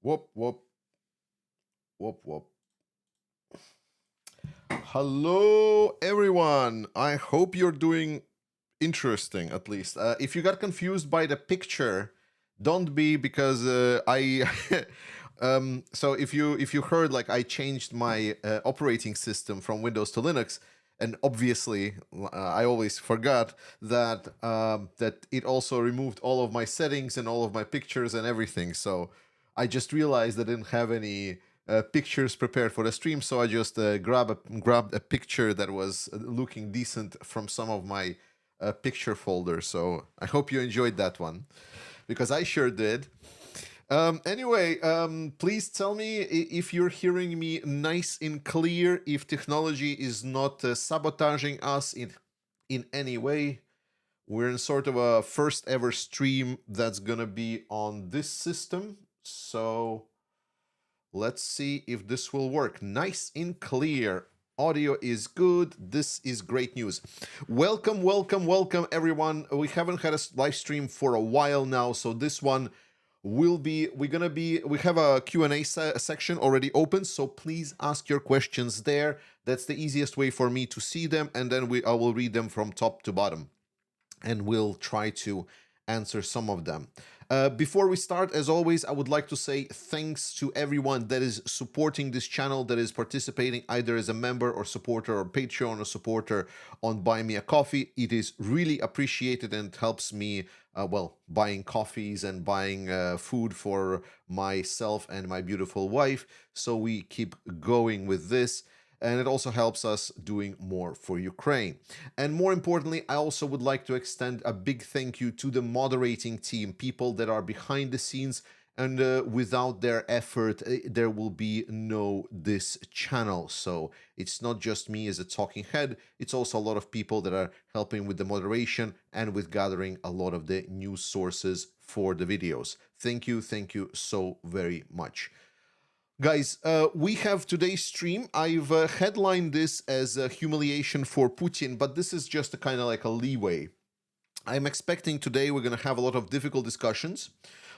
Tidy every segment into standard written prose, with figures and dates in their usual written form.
Whoop, whoop, whoop, whoop. Hello, everyone. I hope you're doing interesting, at least. If you got confused by the picture, don't be, because I. So if you heard, like, I changed my operating system from Windows to Linux, and obviously I always forgot that it also removed all of my settings and all of my pictures and everything. So I just realized I didn't have any pictures prepared for the stream, so I just grabbed a picture that was looking decent from some of my picture folders. So I hope you enjoyed that one, because I sure did. Anyway, please tell me if you're hearing me nice and clear, if technology is not sabotaging us in any way. We're in sort of a first ever stream that's gonna be on this system, so let's see if this will work. Nice and clear. Audio is good. This is great news. Welcome, welcome, welcome, everyone. We haven't had a live stream for a while now, so this one will be, we have a Q&A section already open, so please ask your questions there. That's the easiest way for me to see them, and then I will read them from top to bottom, and we'll try to answer some of them. Before we start, as always, I would like to say thanks to everyone that is supporting this channel, that is participating either as a member or supporter or Patreon or supporter on Buy Me a Coffee. It is really appreciated and helps me, buying coffees and buying food for myself and my beautiful wife. So we keep going with this. And it also helps us doing more for Ukraine. And more importantly, I also would like to extend a big thank you to the moderating team, people that are behind the scenes, and without their effort, there will be no this channel. So it's not just me as a talking head, it's also a lot of people that are helping with the moderation and with gathering a lot of the news sources for the videos. Thank you so very much. Guys, we have today's stream. I've headlined this as a humiliation for Putin, but this is just a kind of like a leeway. I'm expecting today we're going to have a lot of difficult discussions,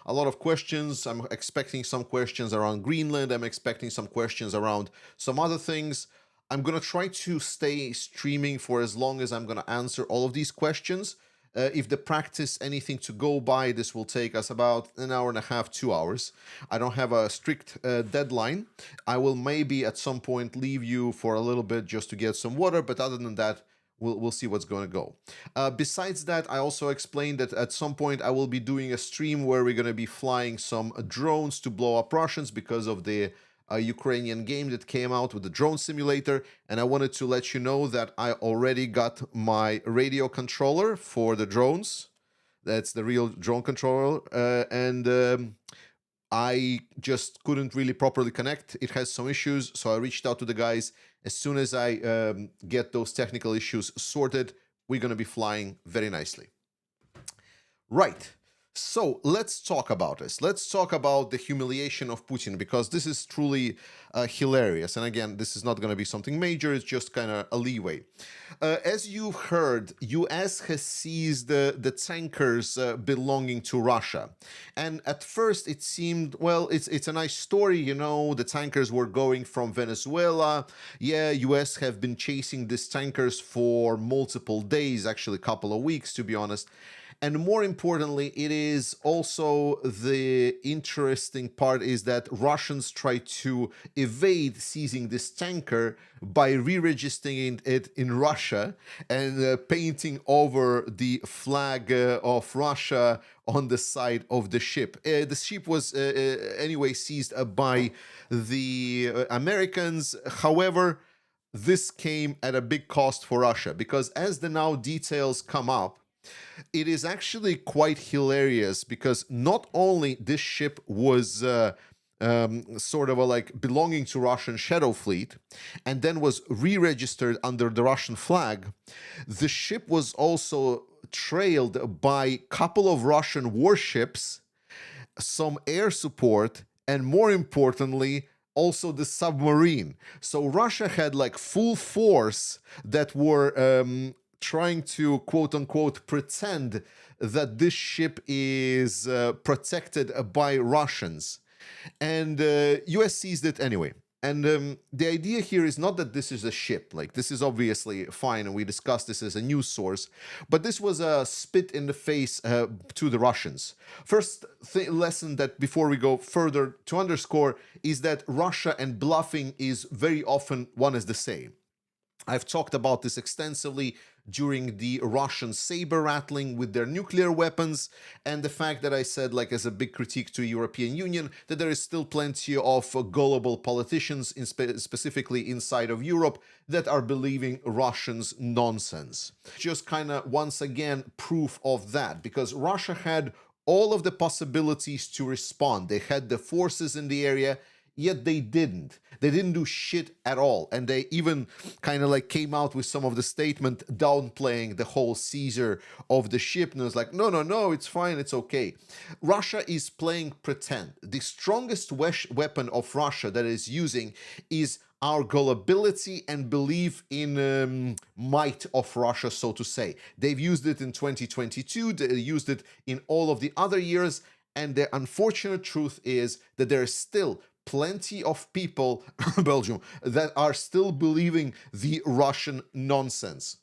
a lot of questions. I'm expecting some questions around Greenland. I'm expecting some questions around some other things. I'm going to try to stay streaming for as long as I'm going to answer all of these questions. If the practice anything to go by, this will take us about an hour and a half, 2 hours. I don't have a strict deadline. I will maybe at some point leave you for a little bit just to get some water, but other than that, we'll see what's going to go. Besides that, I also explained that at some point I will be doing a stream where we're going to be flying some drones to blow up Russians because of the Ukrainian game that came out with the drone simulator. And I wanted to let you know that I already got my radio controller for the drones. That's the real drone controller. And I just couldn't really properly connect. It has some issues, so I reached out to the guys. As soon as I get those technical issues sorted, we're going to be flying very nicely. Right. So let's talk about this. Let's talk about the humiliation of Putin, because this is truly hilarious. And again, this is not going to be something major. It's just kind of a leeway. As you've heard, US has seized the tankers belonging to Russia. And at first it seemed, well, it's a nice story, you know, the tankers were going from Venezuela. Yeah, US have been chasing these tankers for multiple days, actually a couple of weeks, to be honest. And more importantly, it is also the interesting part is that Russians try to evade seizing this tanker by re-registering it in Russia and painting over the flag of Russia on the side of the ship. The ship was anyway seized by the Americans. However, this came at a big cost for Russia, because as the now details come up, it is actually quite hilarious, because not only this ship was sort of like belonging to Russian Shadow Fleet and then was re-registered under the Russian flag, the ship was also trailed by a couple of Russian warships, some air support, and more importantly, also the submarine. So Russia had like full force that were trying to quote-unquote pretend that this ship is protected by Russians. And US seized it anyway. And the idea here is not that this is a ship. Like, this is obviously fine, and we discussed this as a news source, but this was a spit in the face to the Russians. First lesson that before we go further to underscore is that Russia and bluffing is very often one is the same. I've talked about this extensively during the Russian saber rattling with their nuclear weapons, and the fact that I said, like, as a big critique to European Union, that there is still plenty of gullible politicians, specifically inside of Europe, that are believing Russians' nonsense. Just kind of once again proof of that, because Russia had all of the possibilities to respond. They had the forces in the area, yet they didn't. They didn't do shit at all. And they even kind of like came out with some of the statement downplaying the whole seizure of the ship. And it was like, no, it's fine, it's okay. Russia is playing pretend. The strongest weapon of Russia that is using is our gullibility and belief in might of Russia, so to say. They've used it in 2022. They used it in all of the other years. And the unfortunate truth is that there is still plenty of people, Belgium, that are still believing the Russian nonsense.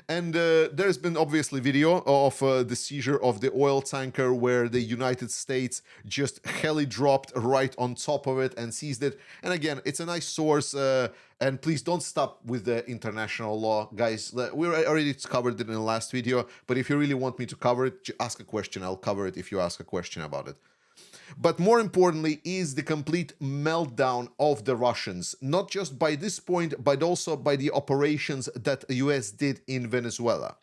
And there's been obviously video of the seizure of the oil tanker where the United States just heli dropped right on top of it and seized it. And again, it's a nice source. And please don't stop with the international law, guys. We already covered it in the last video. But if you really want me to cover it, ask a question. I'll cover it if you ask a question about it. But more importantly is the complete meltdown of the Russians, not just by this point, but also by the operations that the US did in Venezuela.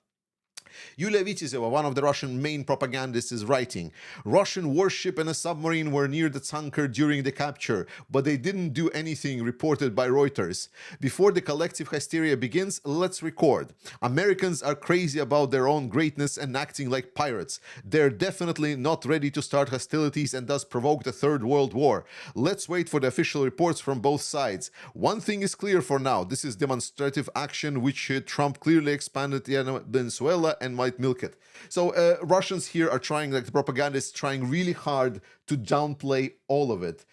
Yulia Vitezeva, one of the Russian main propagandists, is writing, Russian warship and a submarine were near the tanker during the capture, but they didn't do anything, reported by Reuters. Before the collective hysteria begins, let's record. Americans are crazy about their own greatness and acting like pirates. They're definitely not ready to start hostilities and thus provoke the Third World War. Let's wait for the official reports from both sides. One thing is clear for now. This is demonstrative action which Trump clearly expanded in Venezuela and might milk it. So Russians here are trying, like the propagandists, trying really hard to downplay all of it.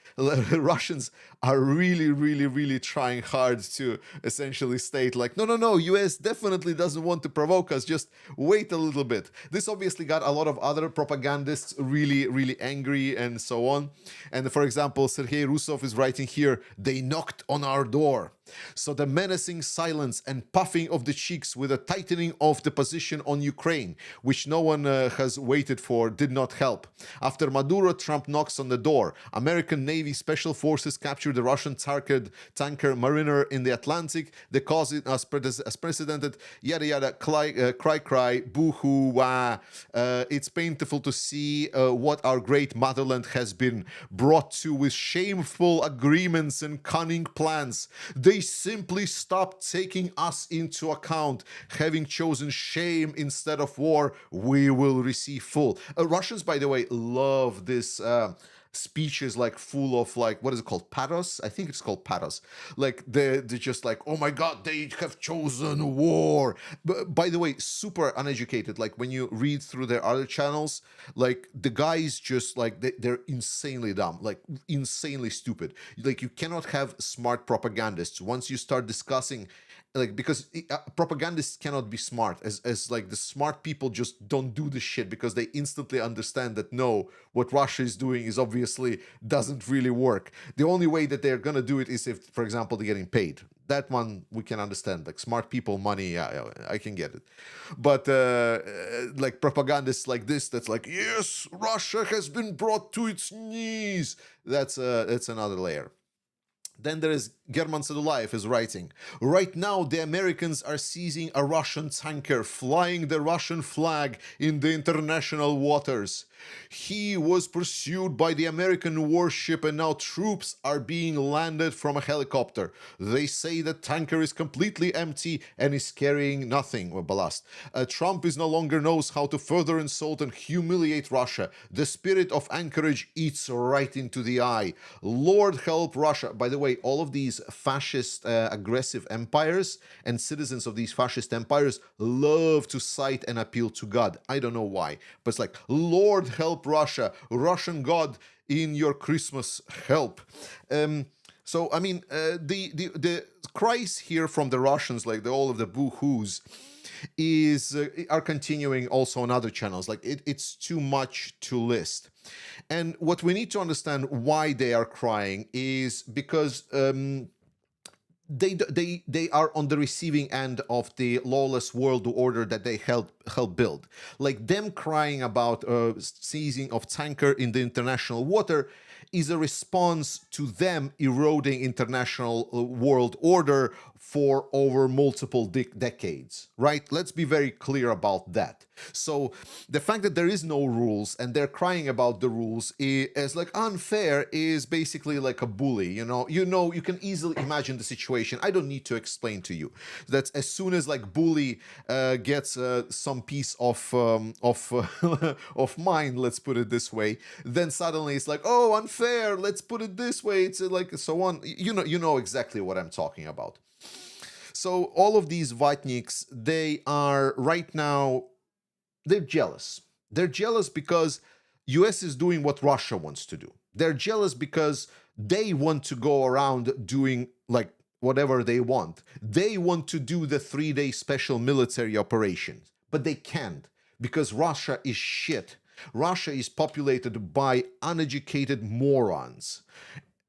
Russians are really trying hard to essentially state like, no, US definitely doesn't want to provoke us, just wait a little bit. This obviously got a lot of other propagandists really angry and so on. And for example, Sergei Rusov is writing here, they knocked on our door. So the menacing silence and puffing of the cheeks with a tightening of the position on Ukraine, which no one has waited for, did not help. After Maduro, Trump knocks on the door. American Navy Special Forces captured the Russian tanker Mariner in the Atlantic. The cause is as precedented, yada yada, cry, boo-hoo, wah. It's painful to see what our great motherland has been brought to with shameful agreements and cunning plans. They simply stopped taking us into account. Having chosen shame instead of war, we will receive full. Russians, by the way, love this speeches like full of like, what is it called, pathos? I think it's called pathos. Like they're just like, oh my god, they have chosen war. But by the way, super uneducated. Like when you read through their other channels, like the guys just like they're insanely dumb, like insanely stupid. Like you cannot have smart propagandists once you start discussing, like, because propagandists cannot be smart, as like the smart people just don't do this shit because they instantly understand that no, what Russia is doing is obviously doesn't really work. The only way that they're gonna do it is if, for example, they're getting paid. That one we can understand. Like smart people, money, yeah, I can get it. But like propagandists like this, that's like, yes, Russia has been brought to its knees. That's another layer. Then there is German Sedulaev is writing, right now the Americans are seizing a Russian tanker flying the Russian flag in the international waters. He was pursued by the American warship and now troops are being landed from a helicopter. They say the tanker is completely empty and is carrying nothing, or ballast. Trump is no longer knows how to further insult and humiliate Russia. The spirit of Anchorage eats right into the eye. Lord help Russia. By the way, all of these fascist aggressive empires and citizens of these fascist empires love to cite and appeal to God. I don't know why, but it's like, Lord help Russia. Russian God in your Christmas help. So I mean, the cries here from the Russians, like all of the boo-hoos, is are continuing also on other channels. Like it's too much to list. And what we need to understand why they are crying is because they are on the receiving end of the lawless world order that they help build. Like them crying about seizing of tanker in the international water is a response to them eroding international world order for over multiple decades, right? Let's be very clear about that. So the fact that there is no rules and they're crying about the rules is like unfair is basically like a bully, you can easily imagine the situation. I don't need to explain to you that as soon as like bully gets some piece of of mind, let's put it this way, then suddenly it's like, oh, unfair, let's put it this way, it's like so on. You know exactly what I'm talking about. So all of these vatniks, they are right now, they're jealous. They're jealous because US is doing what Russia wants to do. They're jealous because they want to go around doing like whatever they want. They want to do the 3-day special military operations, but they can't because Russia is shit. Russia is populated by uneducated morons.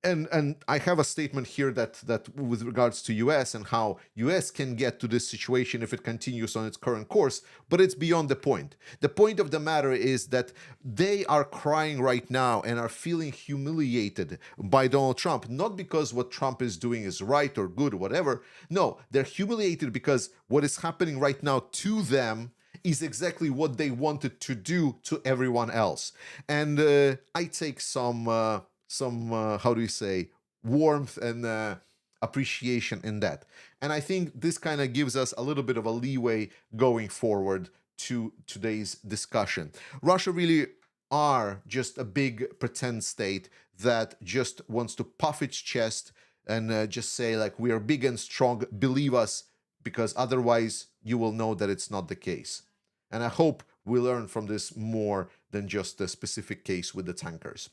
And I have a statement here that with regards to US and how US can get to this situation if it continues on its current course, but it's beyond the point. The point of the matter is that they are crying right now and are feeling humiliated by Donald Trump, not because what Trump is doing is right or good or whatever. No, they're humiliated because what is happening right now to them is exactly what they wanted to do to everyone else. And I take some how do you say, warmth and appreciation in that. And I think this kind of gives us a little bit of a leeway going forward to today's discussion. Russia really are just a big pretend state that just wants to puff its chest and just say like, we are big and strong, believe us, because otherwise you will know that it's not the case. And I hope we learn from this more than just the specific case with the tankers.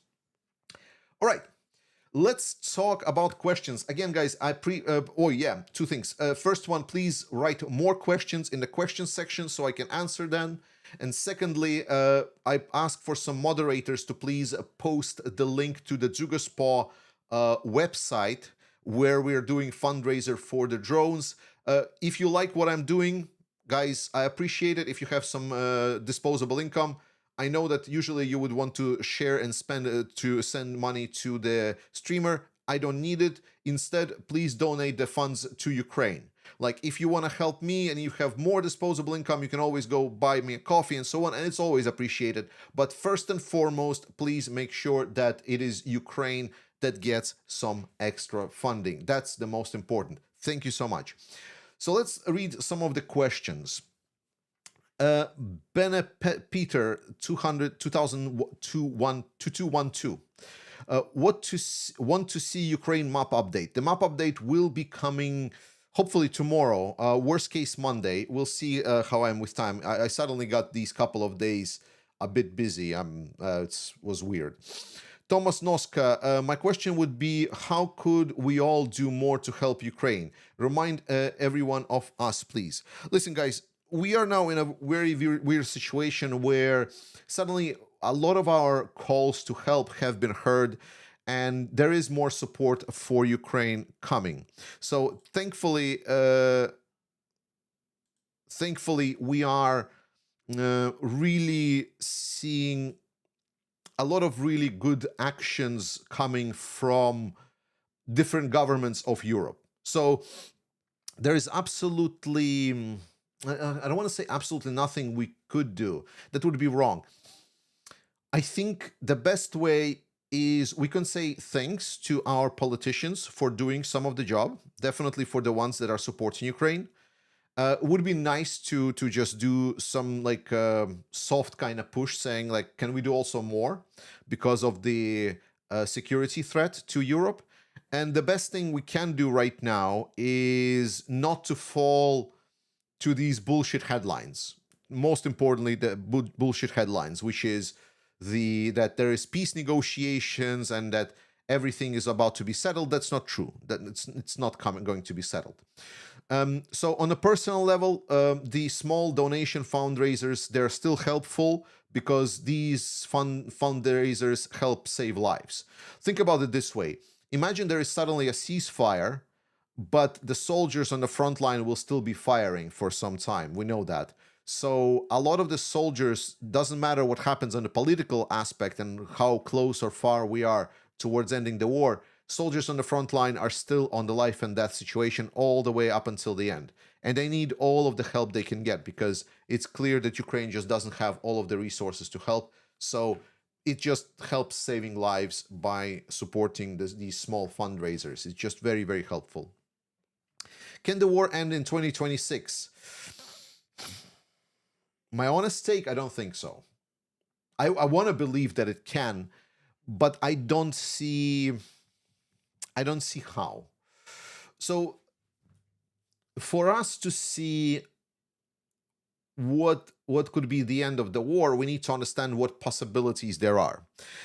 All right, let's talk about questions. Again, guys, two things. First one, please write more questions in the questions section so I can answer them. And secondly, I ask for some moderators to please post the link to the Dzugaspaw website where we're doing fundraiser for the drones. If you like what I'm doing, guys, I appreciate it. If you have some disposable income, I know that usually you would want to share and spend to send money to the streamer. I don't need it. Instead, please donate the funds to Ukraine. Like if you want to help me and you have more disposable income, you can always go buy me a coffee and so on, and it's always appreciated. But first and foremost, please make sure that it is Ukraine that gets some extra funding. That's the most important. Thank you so much. So let's read some of the questions. Peter 2212 want to see Ukraine map update. The map update will be coming hopefully tomorrow, worst case Monday. We'll see how I am with time. I suddenly got these couple of days a bit busy. It was weird. Thomas Noska, my question would be, how could we all do more to help Ukraine? Remind everyone of us, please. Listen, guys, we are now in a very weird situation where suddenly a lot of our calls to help have been heard and there is more support for Ukraine coming. So thankfully, we are really seeing a lot of really good actions coming from different governments of Europe. So there is absolutely, I don't want to say absolutely nothing we could do. That would be wrong. I think the best way is we can say thanks to our politicians for doing some of the job, definitely for the ones that are supporting Ukraine. Would be nice to just do some like soft kind of push saying like, can we do also more because of the security threat to Europe? And the best thing we can do right now is not to fall to these bullshit headlines. Most importantly, the bullshit headlines, which is that there is peace negotiations and that everything is about to be settled. That's not true. That it's not going to be settled. So on a personal level, the small donation fundraisers, they're still helpful because these fundraisers help save lives. Think about it this way. Imagine there is suddenly a ceasefire, but the soldiers on the front line will still be firing for some time. We know that. So a lot of the soldiers, doesn't matter what happens on the political aspect and how close or far we are towards ending the war, soldiers on the front line are still on the life and death situation all the way up until the end. And they need all of the help they can get because it's clear that Ukraine just doesn't have all of the resources to help. So it just helps saving lives by supporting these small fundraisers. It's just very, very helpful. Can the war end in 2026? My honest take, I don't think so. I want to believe that it can, but I don't see how. So for us to see what could be the end of the war, we need to understand what possibilities there are.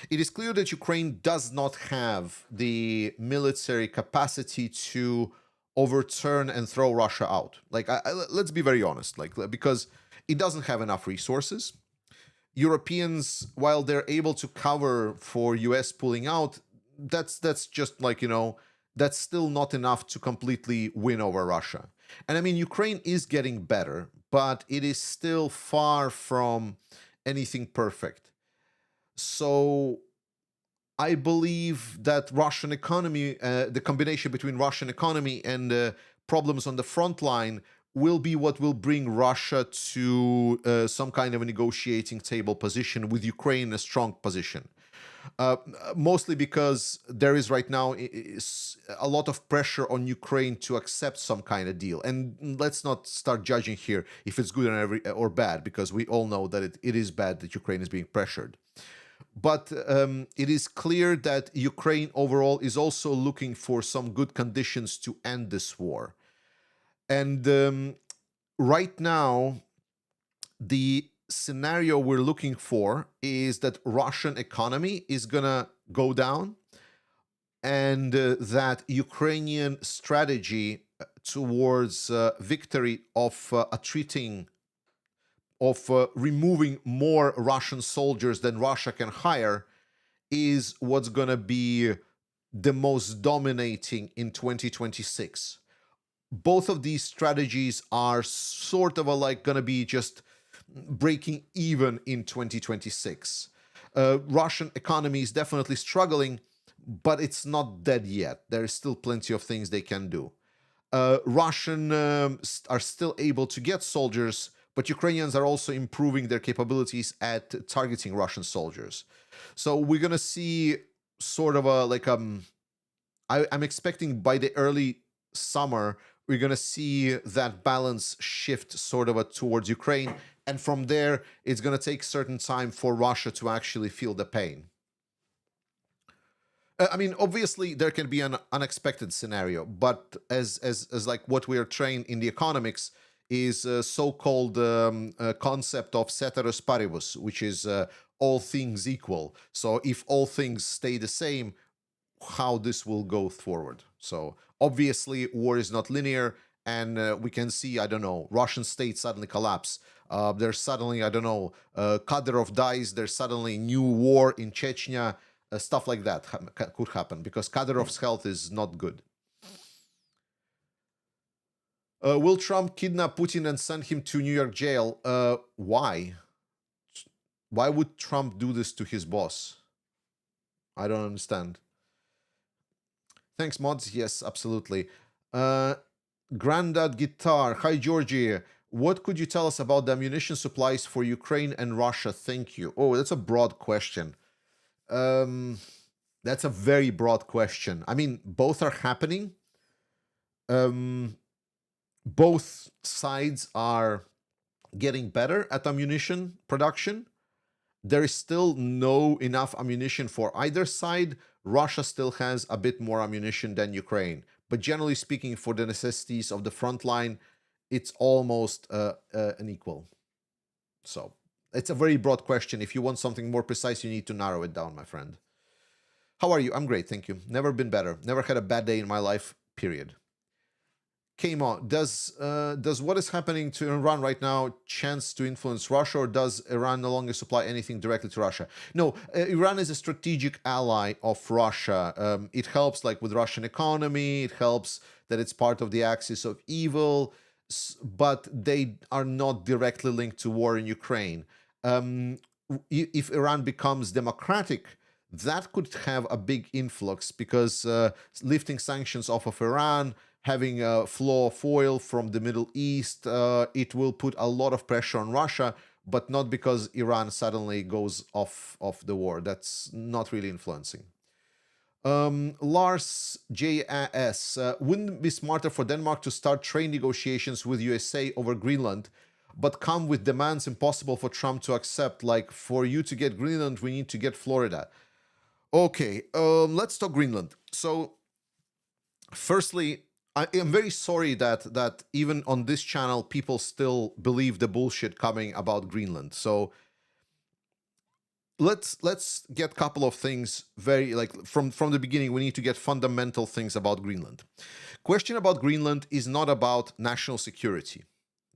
It is clear that Ukraine does not have the military capacity to overturn and throw Russia out. Like, let's be very honest, like, because it doesn't have enough resources. Europeans, while they're able to cover for US pulling out, that's just like, that's still not enough to completely win over Russia. And I mean, Ukraine is getting better, but it is still far from anything perfect. So I believe that Russian economy, the combination between Russian economy and problems on the front line will be what will bring Russia to some kind of a negotiating table position with Ukraine in a strong position. Mostly because there is right now a lot of pressure on Ukraine to accept some kind of deal. And let's not start judging here if it's good or bad, because we all know that it is bad that Ukraine is being pressured. But it is clear that Ukraine overall is also looking for some good conditions to end this war. And right now, the scenario we're looking for is that Russian economy is gonna go down, and that Ukrainian strategy towards victory of removing more Russian soldiers than Russia can hire is what's gonna be the most dominating in 2026. Both of these strategies are sort of gonna be just breaking even in 2026. Russian economy is definitely struggling, but it's not dead yet. There is still plenty of things they can do. Russian are still able to get soldiers, but Ukrainians are also improving their capabilities at targeting Russian soldiers. So we're gonna see sort of I'm expecting by the early summer, we're gonna see that balance shift sort of towards Ukraine. And from there, it's going to take certain time for Russia to actually feel the pain. I mean, obviously, there can be an unexpected scenario, but as like what we are trained in the economics is a so-called concept of ceteris paribus, which is all things equal. So if all things stay the same, how this will go forward. So obviously, war is not linear, and we can see, I don't know, Russian state suddenly collapse. There's suddenly, I don't know, Kadyrov dies. There's suddenly new war in Chechnya. Stuff like that could happen because Kadyrov's health is not good. Will Trump kidnap Putin and send him to New York jail? Why? Why would Trump do this to his boss? I don't understand. Thanks, mods. Yes, absolutely. Grandad Guitar. Hi, Georgie. What could you tell us about the ammunition supplies for Ukraine and Russia? Thank you. Oh, that's a broad question. That's a very broad question. I mean, both are happening. Both sides are getting better at ammunition production. There is still no enough ammunition for either side. Russia still has a bit more ammunition than Ukraine. But generally speaking, for the necessities of the front line, it's almost an equal. So It's a very broad question. If you want something more precise, you need to narrow it down, my friend. How are you? I'm great, thank you. Never been better. Never had a bad day in my life, period. Came on. Does what is happening to Iran right now chance to influence Russia, or does Iran no longer supply anything directly to Russia? No, Iran is a strategic ally of Russia. It helps like with Russian economy. It helps that it's part of the axis of evil, but they are not directly linked to war in Ukraine. If Iran becomes democratic, that could have a big influx because lifting sanctions off of Iran, having a flow of oil from the Middle East, it will put a lot of pressure on Russia, but not because Iran suddenly goes off the war. That's not really influencing. Lars JAS, wouldn't it be smarter for Denmark to start trade negotiations with USA over Greenland, but come with demands impossible for Trump to accept, like for you to get Greenland, we need to get Florida? Okay, let's talk Greenland. So, firstly, I am very sorry that even on this channel people still believe the bullshit coming about Greenland. So let's get a couple of things very like from the beginning. We need to get fundamental things about Greenland. Question about Greenland is not about national security.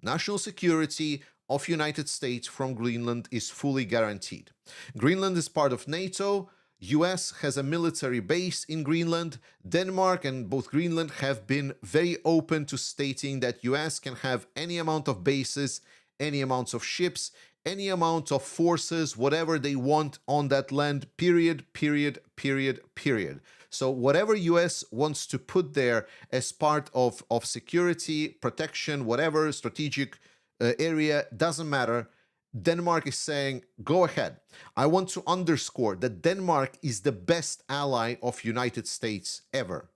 National security of United States from Greenland is fully guaranteed. Greenland is part of NATO. US has a military base in Greenland. Denmark and both Greenland have been very open to stating that US can have any amount of bases, any amounts of ships, any amount of forces, whatever they want on that land, period, period, period, period. So whatever US wants to put there as part of security, protection, whatever strategic area, doesn't matter. Denmark is saying, go ahead. I want to underscore that Denmark is the best ally of United States ever.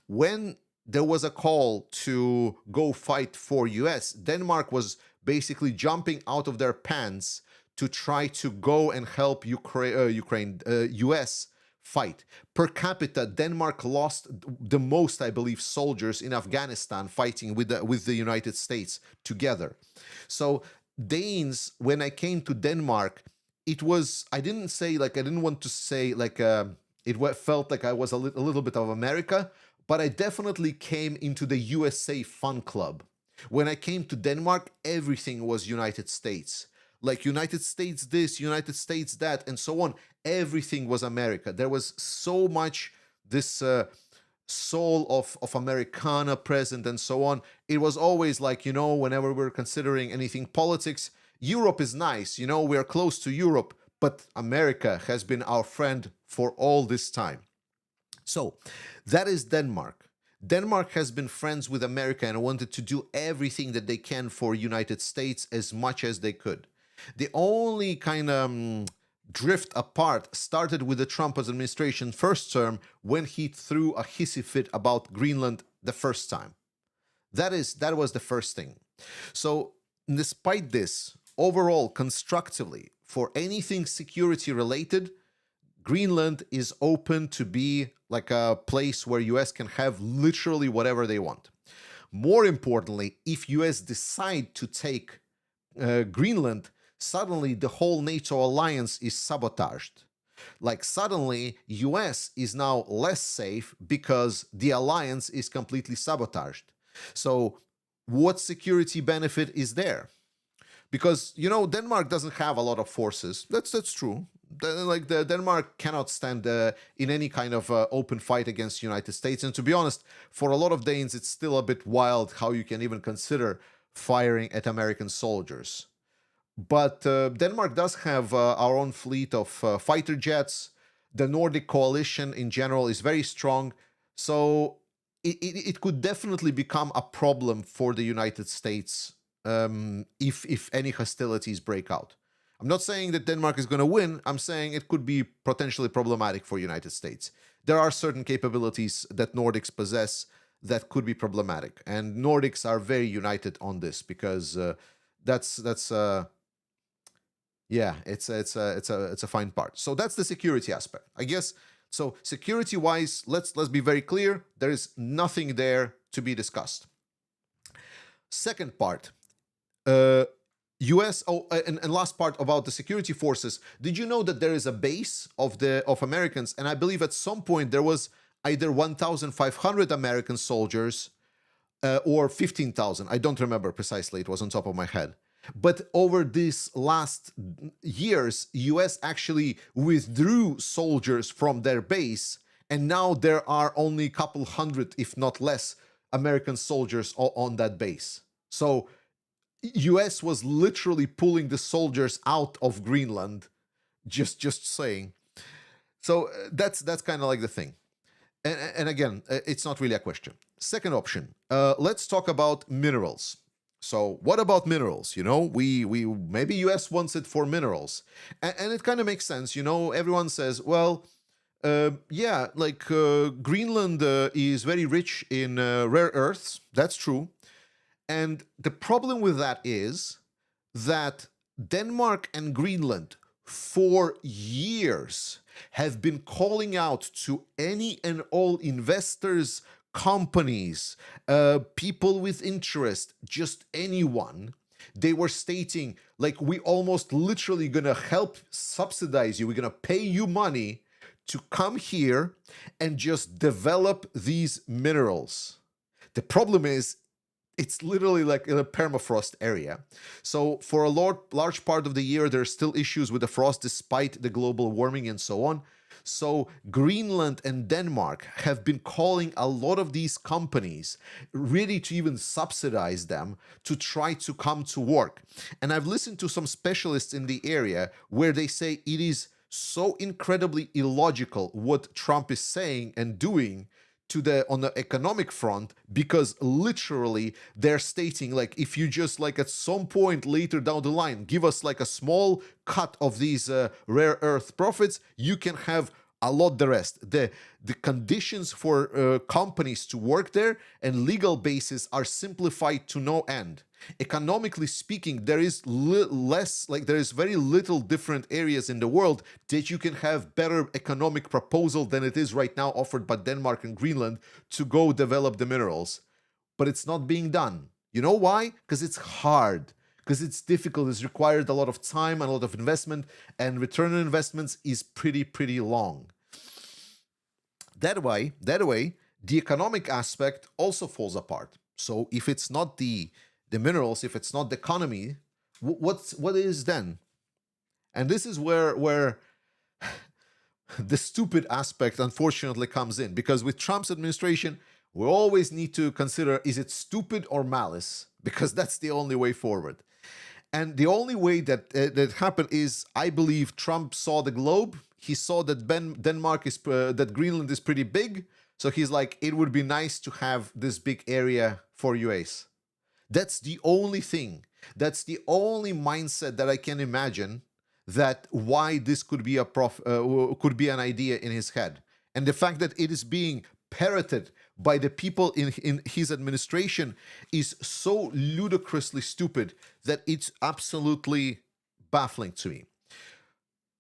When there was a call to go fight for US, Denmark was basically jumping out of their pants to try to go and help US fight. Per capita, Denmark lost the most, I believe, soldiers in Afghanistan fighting with the United States together. So Danes, when I came to Denmark, it was, I didn't want to say like, it felt like I was a little bit of America, but I definitely came into the USA fun club. When I came to Denmark, everything was United States. Like United States this, United States that, and so on. Everything was America. There was so much this soul of Americana present and so on. It was always like, whenever we're considering anything politics, Europe is nice, we're close to Europe, but America has been our friend for all this time. So that is Denmark. Denmark has been friends with America and wanted to do everything that they can for United States as much as they could. The only kind of drift apart started with the Trump administration first term when he threw a hissy fit about Greenland the first time. That was the first thing. So despite this, overall, constructively, for anything security related, Greenland is open to be like a place where US can have literally whatever they want. More importantly, if US decide to take Greenland, suddenly the whole NATO alliance is sabotaged. Like suddenly US is now less safe because the alliance is completely sabotaged. So what security benefit is there? Because, Denmark doesn't have a lot of forces. That's true. Denmark cannot stand in any kind of open fight against the United States. And to be honest, for a lot of Danes, it's still a bit wild how you can even consider firing at American soldiers. But Denmark does have our own fleet of fighter jets. The Nordic coalition in general is very strong. So it could definitely become a problem for the United States if any hostilities break out. I'm not saying that Denmark is going to win. I'm saying it could be potentially problematic for United States. There are certain capabilities that Nordics possess that could be problematic. And Nordics are very united on this because it's a fine part. So that's the security aspect, I guess. So security-wise, let's be very clear. There is nothing there to be discussed. Second part, US, oh, and last part about the security forces. Did you know that there is a base of Americans? And I believe at some point there was either 1,500 American soldiers or 15,000. I don't remember precisely. It was on top of my head. But over these last years, US actually withdrew soldiers from their base, and now there are only a couple hundred, if not less, American soldiers on that base. So US was literally pulling the soldiers out of Greenland, just saying. So that's kind of like the thing. And again, it's not really a question. Second option, let's talk about minerals. So what about minerals? We maybe US wants it for minerals, and it kind of makes sense. Everyone says, well, yeah, like Greenland is very rich in rare earths. That's true. And the problem with that is that Denmark and Greenland for years have been calling out to any and all investors, companies, people with interest, just anyone. They were stating, like, we almost literally gonna help subsidize you. We're gonna pay you money to come here and just develop these minerals. The problem is, it's literally like in a permafrost area. So for a large part of the year, there's still issues with the frost despite the global warming and so on. So Greenland and Denmark have been calling a lot of these companies ready to even subsidize them to try to come to work. And I've listened to some specialists in the area where they say it is so incredibly illogical what Trump is saying and doing on the economic front, because literally they're stating, like, if you just, like, at some point later down the line give us like a small cut of these rare earth profits, you can have a lot the rest. The conditions for companies to work there and legal basis are simplified to no end. Economically speaking, there is there is very little different areas in the world that you can have better economic proposal than it is right now offered by Denmark and Greenland to go develop the minerals. But it's not being done. You know why? Because it's hard. Because it's difficult. It's required a lot of time and a lot of investment, and return on investments is pretty long. That way, the economic aspect also falls apart. So if it's not the minerals, if it's not the economy, what is then? And this is where the stupid aspect unfortunately comes in, because with Trump's administration, we always need to consider, is it stupid or malice? Because that's the only way forward. And the only way that happened is, I believe Trump saw the globe. He saw that that Greenland is pretty big. So he's like, it would be nice to have this big area for US. That's the only thing. That's the only mindset that I can imagine, that why this could be could be an idea in his head. And the fact that it is being parroted by the people in his administration is so ludicrously stupid that it's absolutely baffling to me.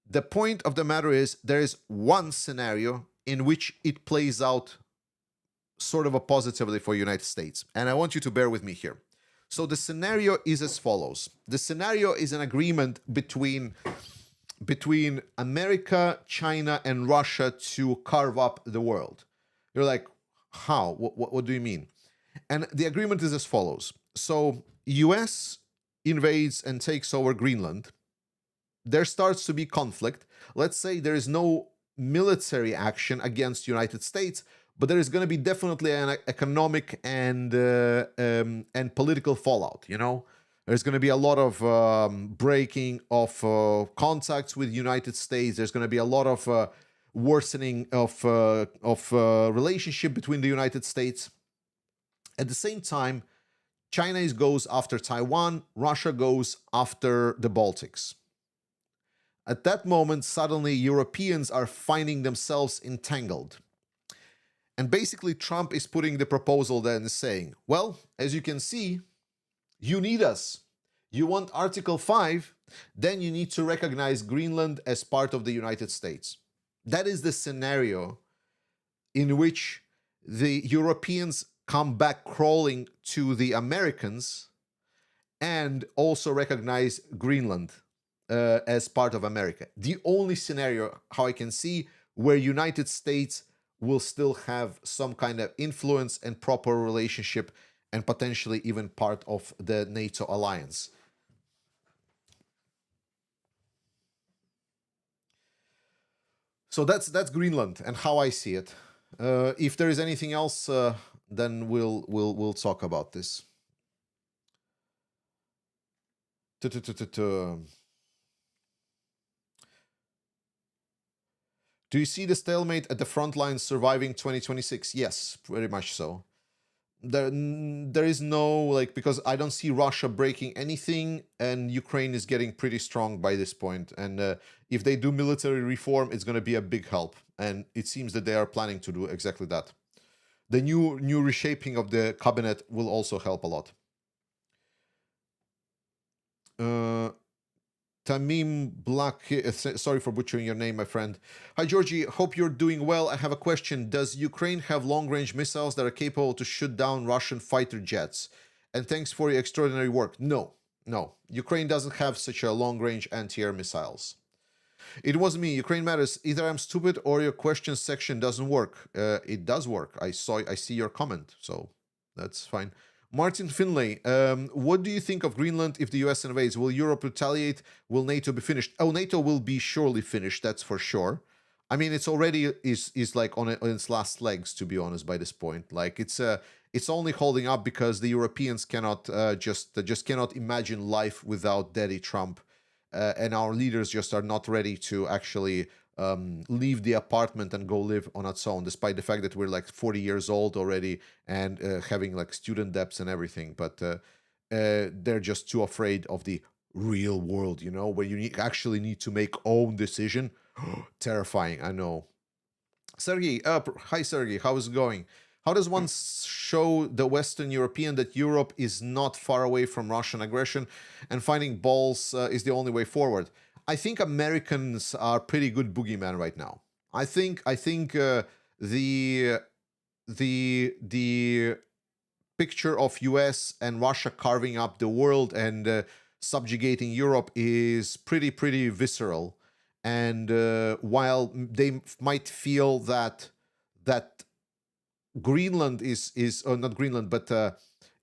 The point of the matter is, there is one scenario in which it plays out sort of a positively for United States. And I want you to bear with me here. So the scenario is as follows. The scenario is an agreement between America, China, and Russia to carve up the world. You're like, how? What do you mean? And the agreement is as follows. So US invades and takes over Greenland. There starts to be conflict. Let's say there is no military action against the United States, but there is going to be definitely an economic and political fallout. There's going to be a lot of breaking of contacts with the United States. There's going to be a lot of worsening of relationship between the United States. At the same time, China goes after Taiwan. Russia goes after the Baltics. At that moment, suddenly Europeans are finding themselves entangled. And basically, Trump is putting the proposal there and saying, well, as you can see, you need us. You want Article 5, then you need to recognize Greenland as part of the United States. That is the scenario in which the Europeans come back crawling to the Americans and also recognize Greenland as part of America. The only scenario how I can see where United States will still have some kind of influence and proper relationship and potentially even part of the NATO alliance. So that's Greenland and how I see it. If there is anything else, then we'll talk about this. Do you see the stalemate at the front lines surviving 2026? Yes, very much so. There is no, like, because I don't see Russia breaking anything, and Ukraine is getting pretty strong by this point. And if they do military reform, it's going to be a big help. And it seems that they are planning to do exactly that. The new reshaping of the cabinet will also help a lot. Tamim Black, sorry for butchering your name, my friend. Hi, Georgie. Hope you're doing well. I have a question. Does Ukraine have long-range missiles that are capable to shoot down Russian fighter jets? And thanks for your extraordinary work. No. Ukraine doesn't have such a long-range anti-air missiles. It wasn't me. Ukraine matters. Either I'm stupid or your question section doesn't work. It does work. I see your comment, so that's fine. Martin Finlay, what do you think of Greenland if the US invades? Will Europe retaliate? Will NATO be finished? Oh, NATO will be surely finished, that's for sure. I mean, it's already is like on its last legs, to be honest, by this point. Like it's only holding up because the Europeans cannot just cannot imagine life without Daddy Trump, and our leaders just are not ready to actually leave the apartment and go live on its own, despite the fact that we're like 40 years old already and having like student debts and everything. But they're just too afraid of the real world, you know, where you actually need to make own decision. Terrifying, I know. Sergey, hi Sergey, how is it going? How does one show the Western European that Europe is not far away from Russian aggression and finding balls is the only way forward? I think Americans are pretty good boogeyman right now. I think the picture of US and Russia carving up the world and subjugating Europe is pretty visceral. And while they might feel that Greenland is not Greenland, but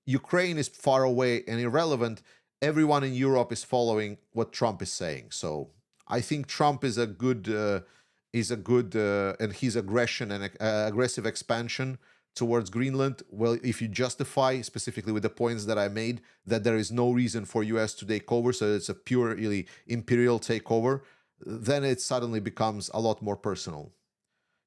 Ukraine is far away and irrelevant, everyone in Europe is following what Trump is saying. So I think Trump is a good and his aggression and aggressive expansion towards Greenland. Well, if you justify specifically with the points that I made that there is no reason for US to take over, so it's a purely imperial takeover, then it suddenly becomes a lot more personal.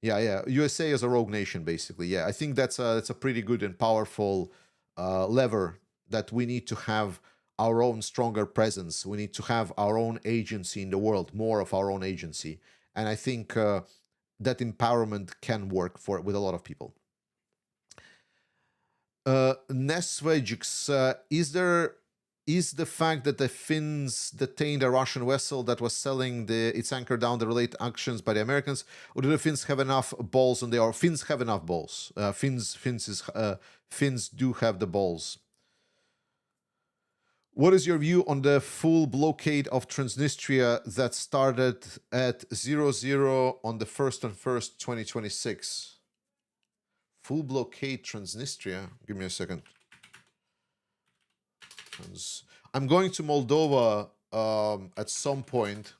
Yeah. USA is a rogue nation, basically. Yeah, I think that's a pretty good and powerful lever that we need to have our own stronger presence. We need to have our own agency in the world, more of our own agency. And I think that empowerment can work with a lot of people. Nesvejix, is the fact that the Finns detained a Russian vessel that was selling its anchor down the related actions by the Americans, or do the Finns have enough balls? And Finns have enough balls. Finns do have the balls. What is your view on the full blockade of Transnistria that started at 00 on the 1st and 1st, 2026? Full blockade Transnistria? Give me a second. I'm going to Moldova at some point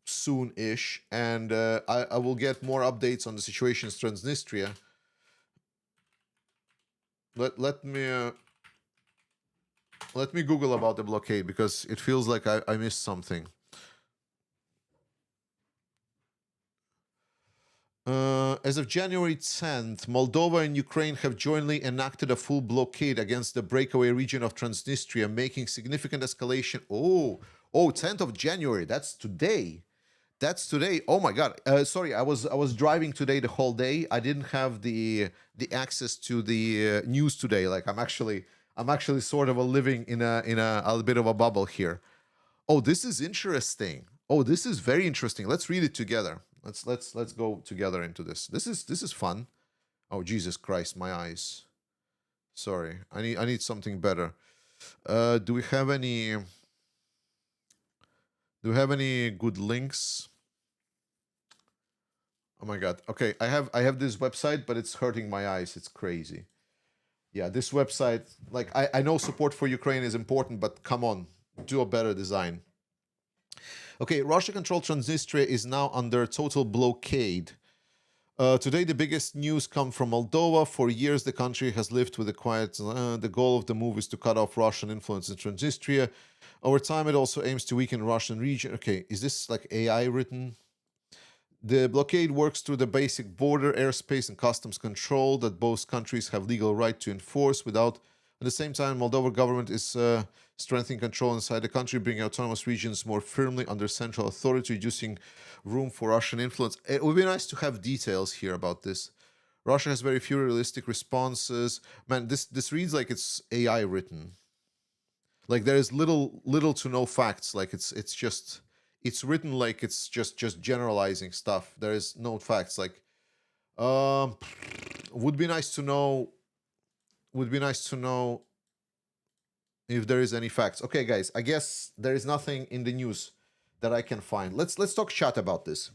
soon-ish, and I will get more updates on the situation in Transnistria. Let me Google about the blockade, because it feels like I missed something. As of January 10th, Moldova and Ukraine have jointly enacted a full blockade against the breakaway region of Transnistria, making significant escalation. Oh, 10th of January. That's today. Oh my God. Sorry, I was driving today the whole day. I didn't have the access to the news today. Like I'm actually sort of living in a bit of a bubble here. Oh, this is interesting. Oh, this is very interesting. Let's read it together. Let's go together into this. This is fun. Oh, Jesus Christ, my eyes. Sorry, I need something better. Do we have any? Do we have any good links? Oh my god. Okay, I have this website, but it's hurting my eyes. It's crazy. Yeah, this website. Like I know support for Ukraine is important, but come on, do a better design. Okay, Russia-controlled Transnistria is now under total blockade. Today, the biggest news come from Moldova. For years, the country has lived with a quiet. The goal of the move is to cut off Russian influence in Transnistria. Over time, it also aims to weaken Russian region. Okay, is this like AI written? The blockade works through the basic border, airspace, and customs control that both countries have legal right to enforce without. At the same time, Moldova government is strengthening control inside the country, bringing autonomous regions more firmly under central authority, reducing room for Russian influence. It would be nice to have details here about this. Russia has very few realistic responses. Man, this reads like it's AI written. Like there is little to no facts. Like it's written like it's just generalizing stuff. There is no facts. Like um, would be nice to know. Would be nice to know if there is any facts. Okay, guys. I guess there is nothing in the news that I can find. Let's talk chat about this.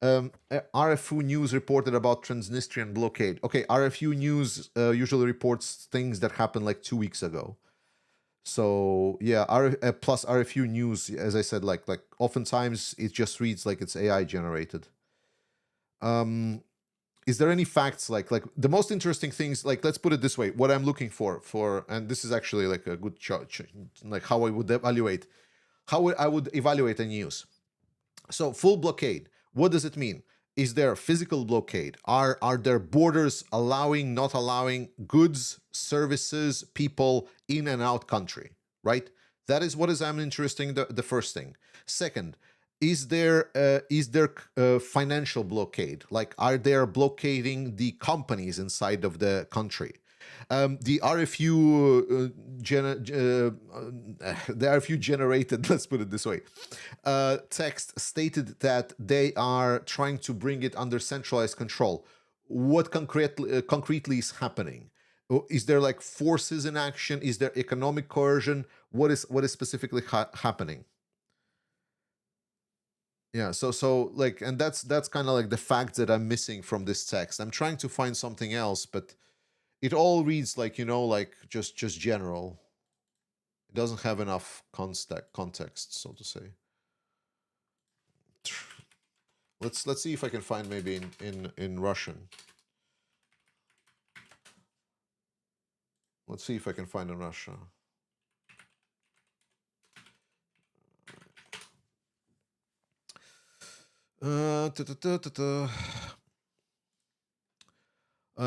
RFU News reported about Transnistrian blockade. Okay, RFU News usually reports things that happened like 2 weeks ago. So yeah, plus RFU News, as I said, like oftentimes it just reads like it's AI generated. Is there any facts like the most interesting things? Like let's put it this way: what I'm looking for, and this is actually like a good chart, like how I would evaluate, I would evaluate a news. So full blockade. What does it mean? Is there a physical blockade? Are there borders allowing, not allowing goods, services, people in and out country? Right. That is what is I'm interesting. The first thing. Second, is there financial blockade? Like, are they blockading the companies inside of the country? The RFU the RFU generated, let's put it this way, text stated that they are trying to bring it under centralized control. What concretely is happening? Is there like forces in action? Is there economic coercion? What is specifically happening? Yeah, so like, and that's kind of like the fact that I'm missing from this text. I'm trying to find something else, but it all reads like, like just general. It doesn't have enough context, so to say. Let's see if I can find maybe in Russian. Let's see if I can find in Russia.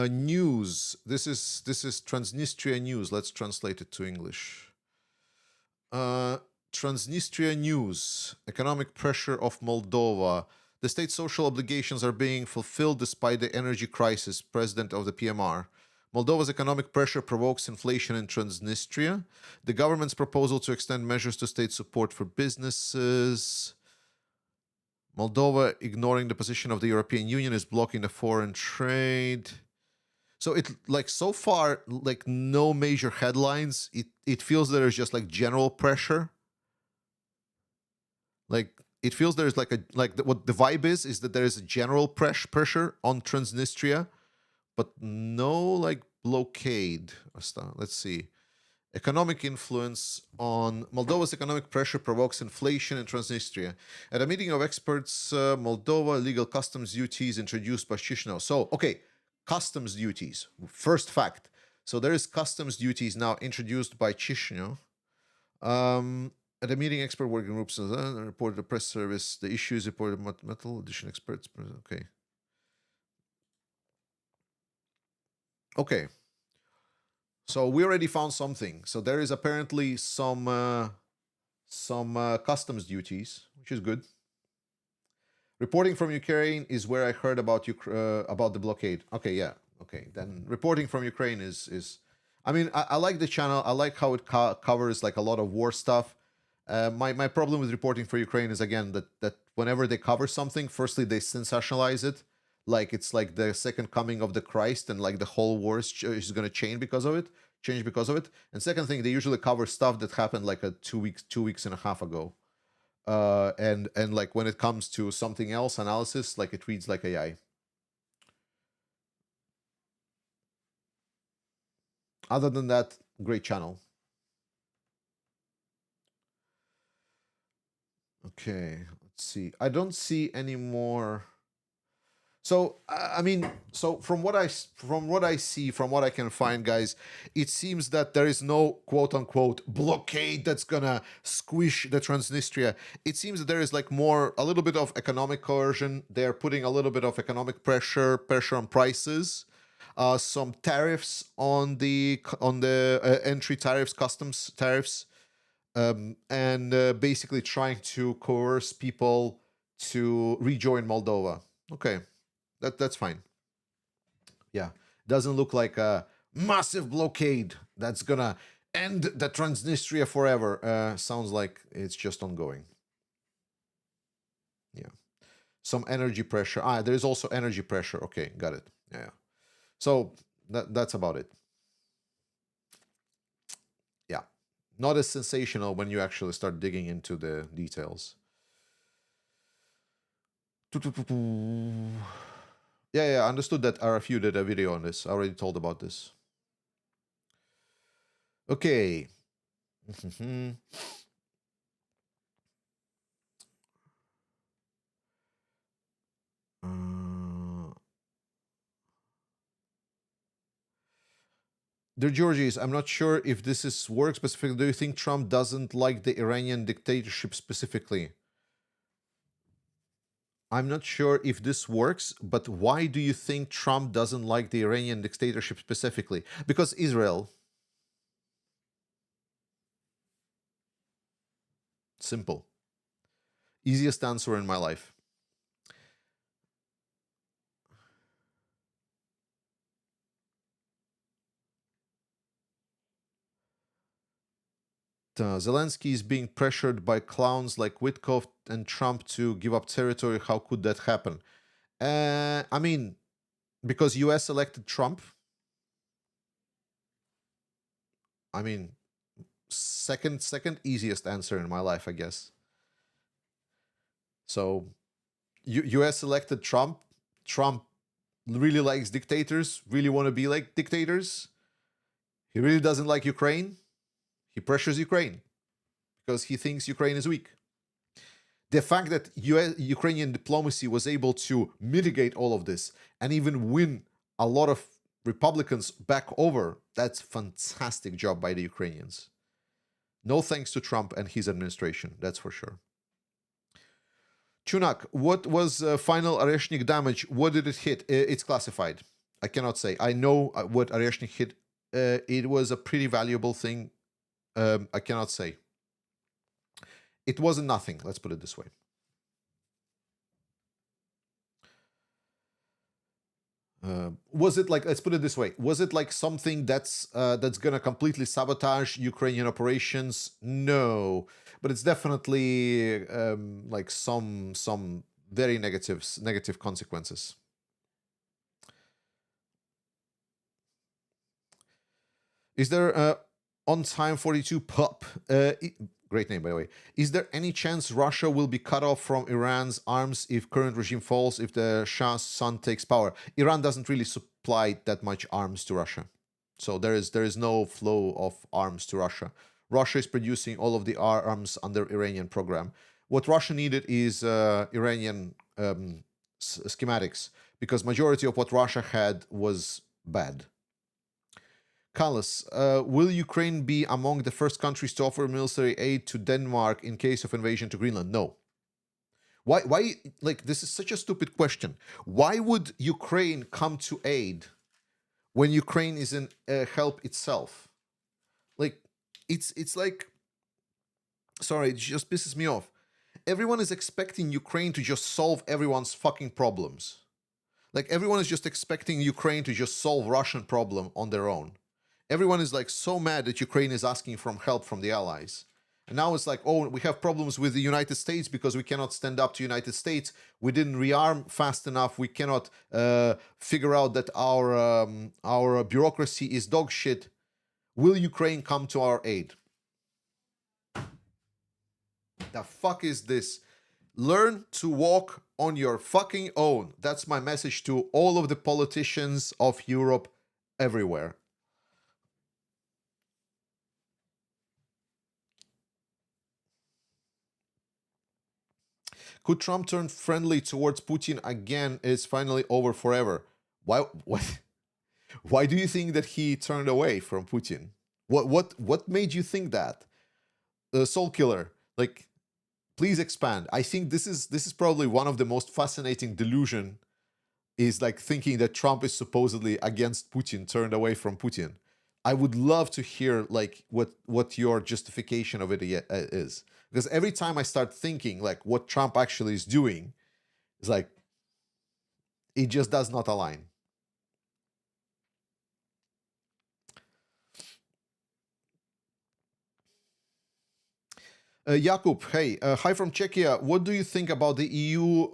News. This is Transnistria news. Let's translate it to English. Transnistria news. Economic pressure of Moldova. The state's social obligations are being fulfilled despite the energy crisis. President of the PMR. Moldova's economic pressure provokes inflation in Transnistria. The government's proposal to extend measures to state support for businesses. Moldova, ignoring the position of the European Union, is blocking the foreign trade. So it like so far like no major headlines. It feels there's just like general pressure. Like it feels there's like what the vibe is that there is a general pressure on Transnistria, but no like blockade. Let's see. Economic influence on Moldova's economic pressure provokes inflation in Transnistria. At a meeting of experts, Moldova illegal customs duties introduced by Chisinau. So, okay, customs duties. First fact. So there is customs duties now introduced by Chisinau. At a meeting, expert working groups reported the press service. The issues reported metal addition experts. Okay. Okay. So we already found something. So there is apparently some customs duties, which is good. Reporting from Ukraine is where I heard about the blockade. Okay, yeah. Okay, then reporting from Ukraine is. I mean, I like the channel. I like how it covers like a lot of war stuff. My problem with reporting for Ukraine is again that whenever they cover something, firstly they sensationalize it, like it's like the second coming of the Christ, and like the whole war is going to change because of it. change because of it. And second thing, they usually cover stuff that happened like 2 weeks and a half ago. And like when it comes to something else analysis, like it reads like AI. Other than that, great channel. Okay, let's see. I don't see any more. So I mean, so from what I see, from what I can find, guys, it seems that there is no quote unquote blockade that's gonna squish the Transnistria. It seems that there is like a little bit of economic coercion. They're putting a little bit of economic pressure on prices, some tariffs on the entry tariffs, customs tariffs, and basically trying to coerce people to rejoin Moldova. Okay. That's fine. Yeah, doesn't look like a massive blockade that's gonna end the Transnistria forever. Sounds like it's just ongoing. Yeah, some energy pressure. There is also energy pressure. Okay, got it. Yeah. So that's about it. Yeah, not as sensational when you actually start digging into the details. Yeah, I understood that RFU did a video on this. I already told about this. Okay. Dear Georgies, I'm not sure if this is work specifically. Do you think Trump doesn't like the Iranian dictatorship specifically? I'm not sure if this works, but why do you think Trump doesn't like the Iranian dictatorship specifically? Because Israel. Simple. Easiest answer in my life. Zelensky is being pressured by clowns like Witkoff and Trump to give up territory. How could that happen? I mean, because US elected Trump. I mean, second easiest answer in my life, I guess. So, US elected Trump. Trump really likes dictators, really want to be like dictators. He really doesn't like Ukraine. He pressures Ukraine because he thinks Ukraine is weak. The fact that Ukrainian diplomacy was able to mitigate all of this and even win a lot of Republicans back over, that's fantastic job by the Ukrainians. No thanks to Trump and his administration, that's for sure. Chunak, what was final Areshnik damage? What did it hit? It's classified. I cannot say. I know what Areshnik hit. It was a pretty valuable thing. I cannot say. It wasn't nothing. Let's put it this way. Was it like? Let's put it this way. Was it like something that's gonna completely sabotage Ukrainian operations? No, but it's definitely like some very negative consequences. Is there on time 42 pup? Great name, by the way. Is there any chance Russia will be cut off from Iran's arms if current regime falls, if the Shah's son takes power? Iran doesn't really supply that much arms to Russia. So there is no flow of arms to Russia. Russia is producing all of the arms under Iranian program. What Russia needed is Iranian schematics, because majority of what Russia had was bad. Callas, will Ukraine be among the first countries to offer military aid to Denmark in case of invasion to Greenland? No. Why, like, this is such a stupid question. Why would Ukraine come to aid when Ukraine is in help itself? Like, it's like, sorry, it just pisses me off. Everyone is expecting Ukraine to just solve everyone's fucking problems. Like, everyone is just expecting Ukraine to just solve Russian problem on their own. Everyone is like so mad that Ukraine is asking for help from the allies. And now it's like, oh, we have problems with the United States because we cannot stand up to United States. We didn't rearm fast enough. We cannot figure out that our bureaucracy is dog shit. Will Ukraine come to our aid? The fuck is this? Learn to walk on your fucking own. That's my message to all of the politicians of Europe everywhere. Could Trump turn friendly towards Putin again? It's finally over forever. Why? What? Why do you think that he turned away from Putin? What made you think that? Soul Killer, like, please expand. I think this is probably one of the most fascinating delusion, is like thinking that Trump is supposedly against Putin, turned away from Putin. I would love to hear like what your justification of it is, because every time I start thinking like what Trump actually is doing, it's like it just does not align. Jakub, hey, hi from Czechia. What do you think about the EU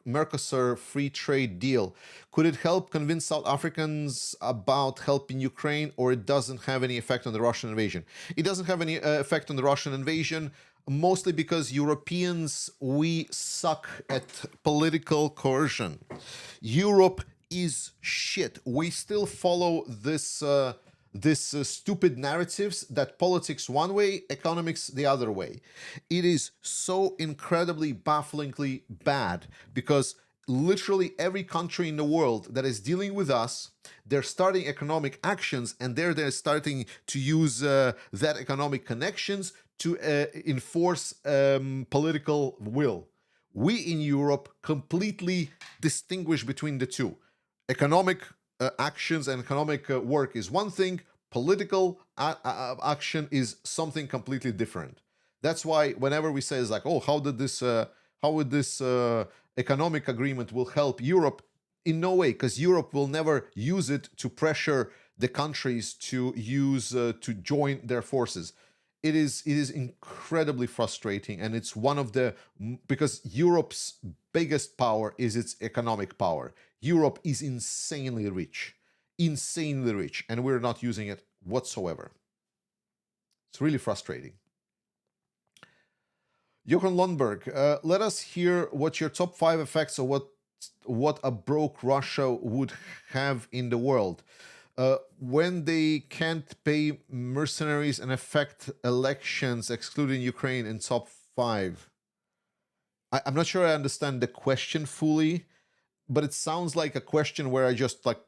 Mercosur free trade deal? Could it help convince South Africans about helping Ukraine, or it doesn't have any effect on the Russian invasion? It doesn't have any effect on the Russian invasion, mostly because Europeans, we suck at political coercion. Europe is shit. We still follow this stupid narratives that politics one way, economics the other way. It is so incredibly bafflingly bad because literally every country in the world that is dealing with us, they're starting economic actions, and they're starting to use that economic connections to enforce political will. We in Europe completely distinguish between the two. Economic actions and economic work is one thing. Political action is something completely different. That's why whenever we say, it's like, oh, how would this economic agreement will help Europe? In no way, because Europe will never use it to pressure the countries to use to join their forces. It is incredibly frustrating, and it's one of the, because Europe's biggest power is its economic power. Europe is insanely rich, and we're not using it whatsoever. It's really frustrating. Johan Lundberg, let us hear what your top 5 effects of what a broke Russia would have in the world. When they can't pay mercenaries and affect elections, excluding Ukraine, in top 5. I'm not sure I understand the question fully, but it sounds like a question where I just like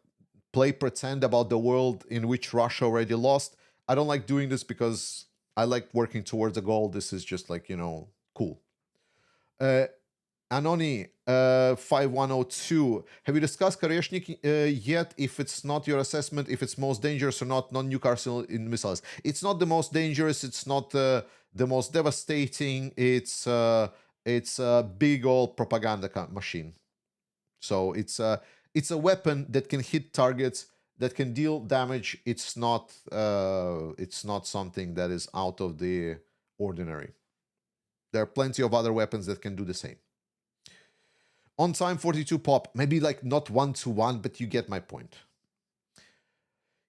play pretend about the world in which Russia already lost. I don't like doing this because I like working towards a goal. This is just like, cool. Anoni 5102. Have you discussed Kareshnik yet? If it's not your assessment, if it's most dangerous or not, non-nuke arsenal in missiles. It's not the most dangerous. It's not the most devastating. It's a big old propaganda machine. So it's a weapon that can hit targets, that can deal damage. It's not something that is out of the ordinary. There are plenty of other weapons that can do the same. On time 42 pop, maybe like not 1-to-1, but you get my point.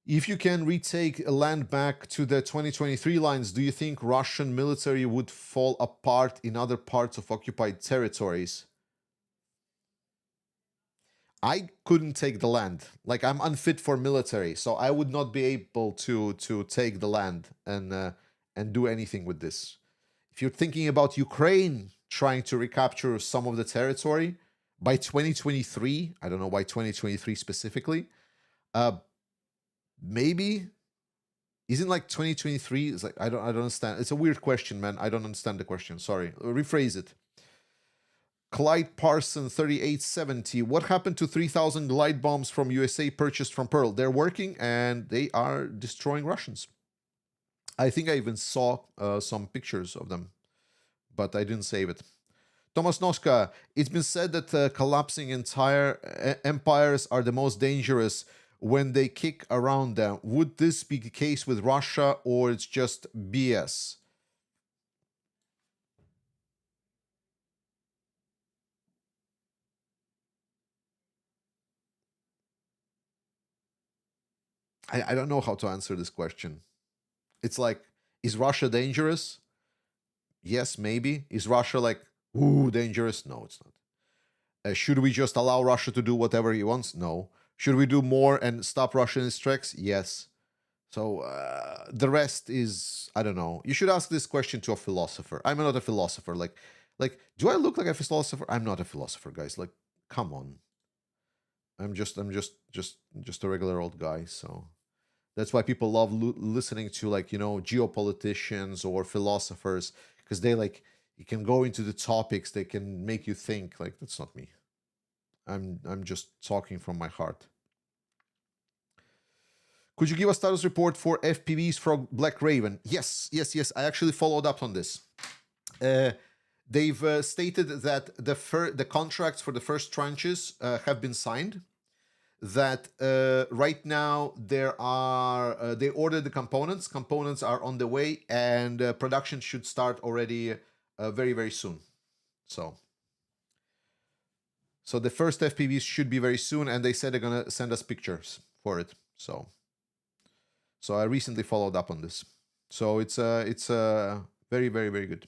If you can retake land back to the 2023 lines, do you think Russian military would fall apart in other parts of occupied territories? I couldn't take the land. Like, I'm unfit for military, so I would not be able to take the land and do anything with this. If you're thinking about Ukraine trying to recapture some of the territory by 2023, I don't know why 2023 specifically. Maybe isn't like 2023. It's like I don't understand. It's a weird question, man. I don't understand the question. Sorry. Rephrase it. Clyde Parson 3870. What happened to 3,000 glide bombs from USA purchased from Pearl? They're working and they are destroying Russians. I think I even saw some pictures of them, but I didn't save it. Thomas Noska, it's been said that collapsing entire empires are the most dangerous when they kick around them. Would this be the case with Russia, or it's just BS? I don't know how to answer this question. It's like, is Russia dangerous? Yes, maybe. Is Russia like, ooh, dangerous? No, it's not. Should we just allow Russia to do whatever he wants? No. Should we do more and stop Russia in its tracks? Yes. So the rest is, I don't know. You should ask this question to a philosopher. I'm not a philosopher. Like, do I look like a philosopher? I'm not a philosopher, guys. Like, come on. I'm just a regular old guy. So that's why people love listening to, like, geopoliticians or philosophers, because they, like, you can go into the topics, they can make you think. Like, that's not me. I'm just talking from my heart. Could you give a status report for FPVs from Black Raven? Yes. I actually followed up on this. They've stated that the contracts for the first tranches have been signed. That right now they ordered the components. Components are on the way, and production should start already very, very soon. So the first FPVs should be very soon, and they said they're gonna send us pictures for it. So I recently followed up on this. So it's very, very, very good.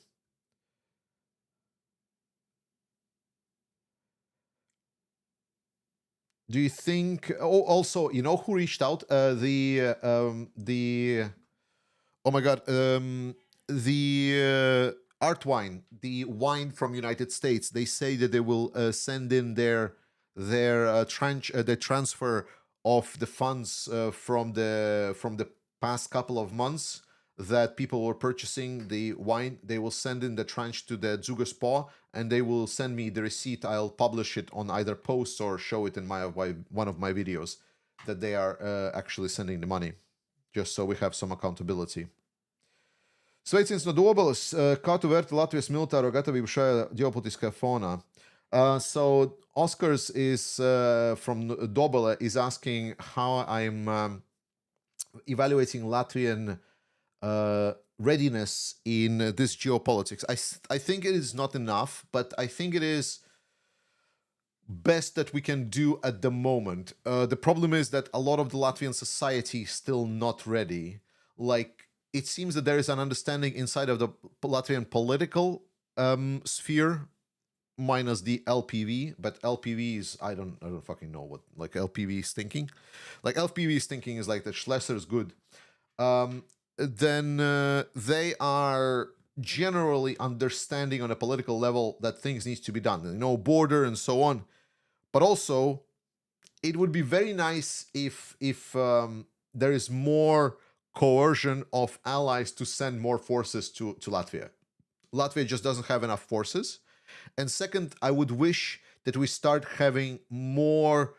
Do you think? Oh, also, you know who reached out? The oh my god, the Art Wine, the wine from United States. They say that they will send in their the transfer of the funds from the past couple of months that people were purchasing the wine. They will send in the tranche to the Zuga Spa, and they will send me the receipt. I'll publish it on either posts or show it in one of my videos that they are actually sending the money, just so we have some accountability. Sveicins no Dobeles, kā tu vērti Latvijas militāro gatavību šajā ģeopolitiskajā fonā? So Oscars is from Dobele is asking how I'm evaluating Latvian readiness in this geopolitics. I think it is not enough, but I think it is best that we can do at the moment. The problem is that a lot of the Latvian society is still not ready. Like, it seems that there is an understanding inside of the Latvian political sphere, minus the LPV, but LPV is, I don't fucking know what like LPV is thinking. Like, LPV is thinking is like that Schlesser is good. Then they are generally understanding on a political level that things needs to be done, border and so on. But also, it would be very nice if there is more coercion of allies to send more forces to Latvia. Latvia just doesn't have enough forces. And second, I would wish that we start having more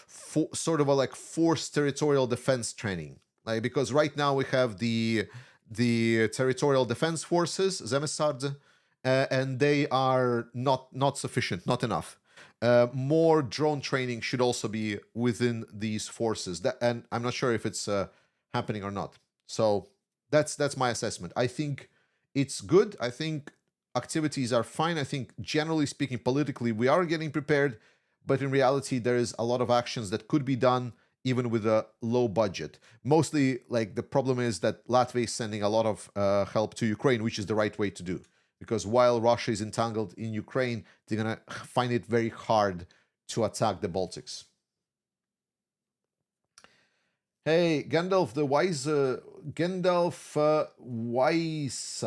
sort of a like forced territorial defense training. Like, because right now we have the territorial defense forces, Zemesardze, and they are not sufficient, not enough. More drone training should also be within these forces. And I'm not sure if it's happening or not. So that's my assessment. I think it's good. I think activities are fine. I think, generally speaking, politically, we are getting prepared. But in reality, there is a lot of actions that could be done even with a low budget. Mostly, like, the problem is that Latvia is sending a lot of help to Ukraine, which is the right way to do. Because while Russia is entangled in Ukraine, they're going to find it very hard to attack the Baltics. Hey, Gandalf the Wise, Gandalf Wise,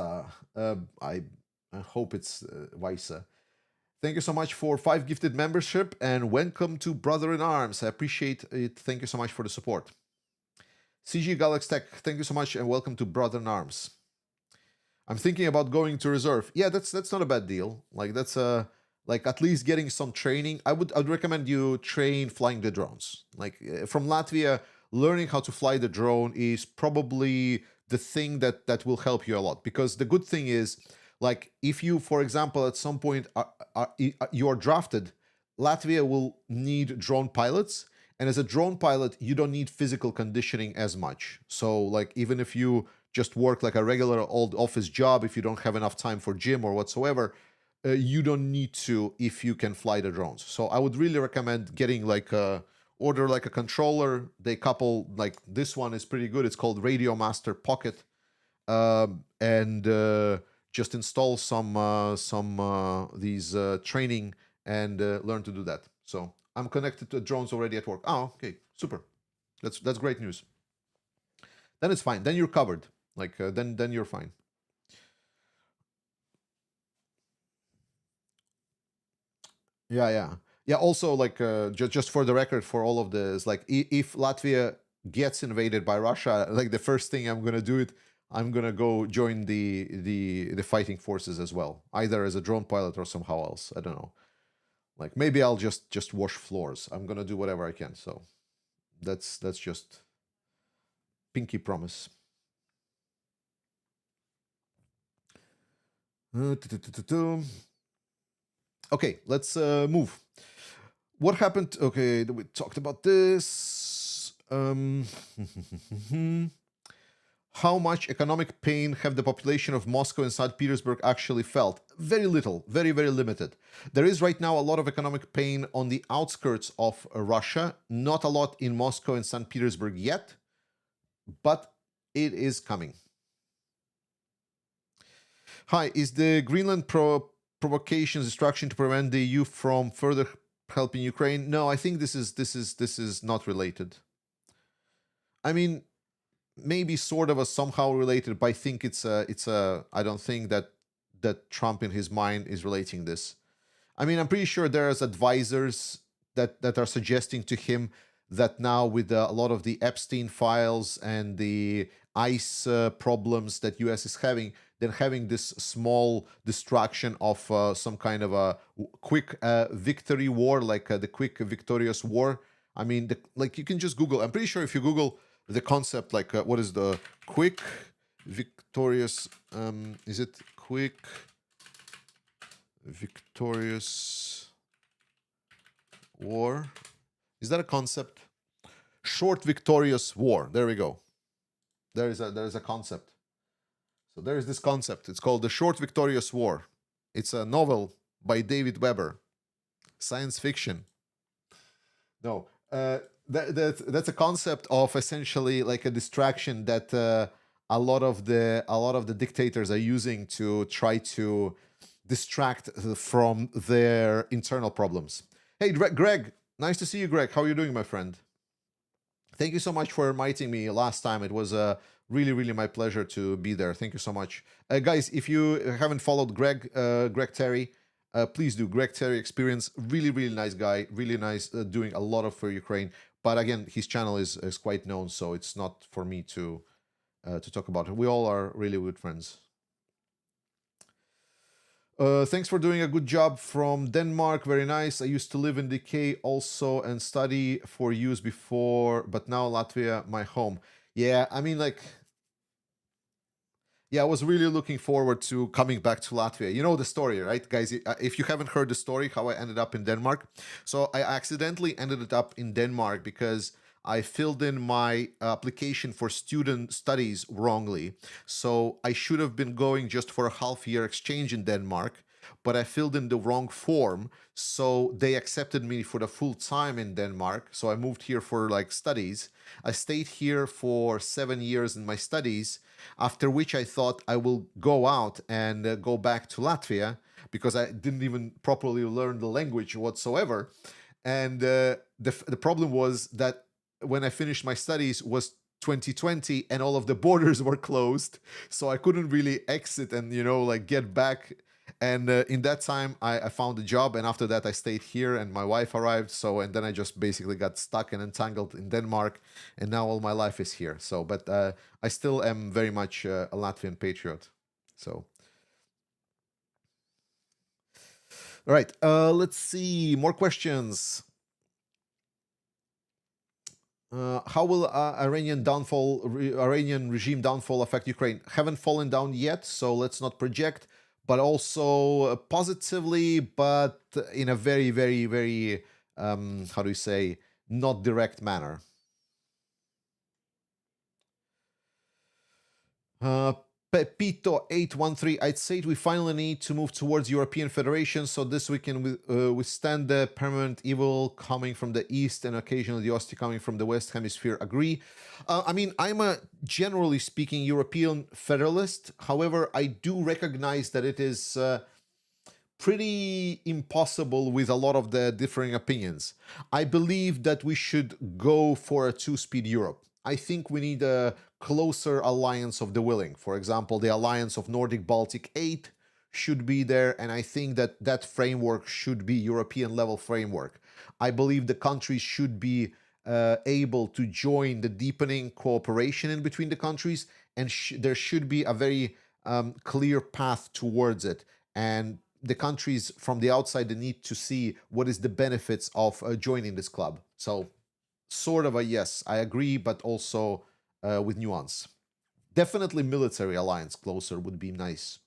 I hope it's Weisse. Thank you so much for 5 gifted membership, and welcome to Brother in Arms. I appreciate it. Thank you so much for the support. CG Galax Tech, thank you so much, and welcome to Brother in Arms. I'm thinking about going to reserve. Yeah, that's not a bad deal. Like, that's like at least getting some training. I'd recommend you train flying the drones. Like, from Latvia, learning how to fly the drone is probably the thing that will help you a lot. Because the good thing is, like, if you, for example, at some point you are drafted, Latvia will need drone pilots. And as a drone pilot, you don't need physical conditioning as much. So, like, even if you just work like a regular old office job, if you don't have enough time for gym or whatsoever, you don't need to if you can fly the drones. So I would really recommend getting like order like a controller. They couple, like this one is pretty good. It's called Radio Master Pocket, and just install some these training and learn to do that. So I'm connected to drones already at work. Oh, okay, super. That's great news. Then it's fine. Then you're covered. Like then you're fine. Yeah. Also, like just for the record, for all of this, like if Latvia gets invaded by Russia, like the first thing I'm gonna do it, I'm gonna go join the fighting forces as well, either as a drone pilot or somehow else. I don't know. Like maybe I'll just wash floors. I'm gonna do whatever I can. So that's just pinky promise. Okay, let's move. What happened? Okay, we talked about this. How much economic pain have the population of Moscow and St. Petersburg actually felt? Very little, very, very limited. There is right now a lot of economic pain on the outskirts of Russia, not a lot in Moscow and St. Petersburg yet, but it is coming. Hi, is the Greenland provocation destruction to prevent the EU from further helping Ukraine? No, I think this is not related. I mean, maybe sort of a somehow related, but I think it's a I don't think that Trump in his mind is relating this. I mean, I'm pretty sure there's advisors that are suggesting to him that now with a lot of the Epstein files and the ICE problems that US is having, then having this small distraction of some kind of a quick victory war, like the quick victorious war. I mean, like you can just Google. I'm pretty sure if you Google the concept, like what is the quick victorious? Is it quick victorious war? Is that a concept? Short victorious war. There we go. There is a concept. So there is this concept. It's called the Short Victorious War. It's a novel by David Weber. Science fiction. No, that's a concept of essentially like a distraction that a lot of the dictators are using to try to distract from their internal problems. Hey, Greg, nice to see you, Greg. How are you doing, my friend? Thank you so much for inviting me last time. It was really, really my pleasure to be there. Thank you so much. Guys, if you haven't followed Greg Terry, please do. Greg Terry Experience, really, really nice guy, really nice, doing a lot of for Ukraine. But again, his channel is quite known, so it's not for me to talk about it. We all are really good friends. Thanks for doing a good job from Denmark. Very nice. I used to live in DK also and study for years before, but now Latvia, my home. Yeah, I mean, like, yeah, I was really looking forward to coming back to Latvia. You know the story, right, guys? If you haven't heard the story, how I ended up in Denmark. So I accidentally ended up in Denmark because I filled in my application for student studies wrongly. So I should have been going just for a half-year exchange in Denmark, but I filled in the wrong form. So they accepted me for the full time in Denmark. So I moved here for like studies. I stayed here for 7 years in my studies, after which I thought I will go out and go back to Latvia because I didn't even properly learn the language whatsoever. And the problem was that when I finished my studies was 2020 and all of the borders were closed, so I couldn't really exit and like get back. And in that time I found a job, and after that I stayed here and my wife arrived, so and then I just basically got stuck and entangled in Denmark, and now all my life is here. So but I still am very much a Latvian patriot. So all right, let's see more questions. How will Iranian regime downfall affect Ukraine? Haven't fallen down yet, so let's not project. But also positively, but in a very, very, very how do you say, not direct manner. Pepito813, I'd say we finally need to move towards European Federation so this we can withstand the permanent evil coming from the east and occasionally the hostility coming from the west hemisphere. Agree. I mean, I'm a generally speaking European federalist. However, I do recognize that it is pretty impossible with a lot of the differing opinions. I believe that we should go for a two-speed Europe. I think we need a closer alliance of the willing. For example, the alliance of Nordic Baltic 8 should be there, and I think that that framework should be European level framework. I believe the countries should be able to join the deepening cooperation in between the countries, and there should be a very clear path towards it. And the countries from the outside, they need to see what is the benefits of joining this club. So sort of a yes, I agree, but also with nuance. Definitely military alliance closer would be nice.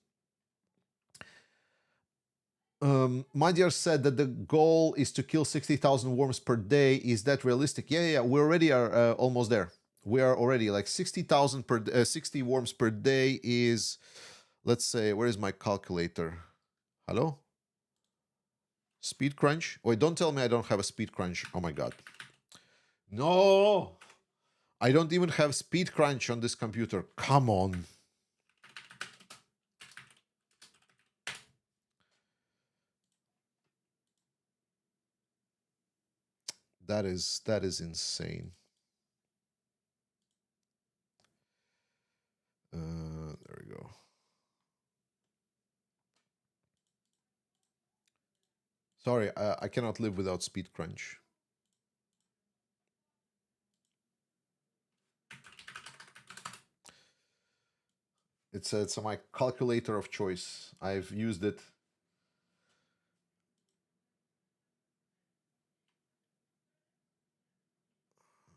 Madhyar said that the goal is to kill 60,000 worms per day. Is that realistic? Yeah, we already are almost there. We are already like 60,000 per 60 worms per day is, let's say, where is my calculator? Hello? Speed crunch? Wait, don't tell me I don't have a speed crunch. Oh my god. No! I don't even have speed crunch on this computer. Come on. That is insane. There we go. Sorry, I cannot live without speed crunch. It's my calculator of choice. I've used it.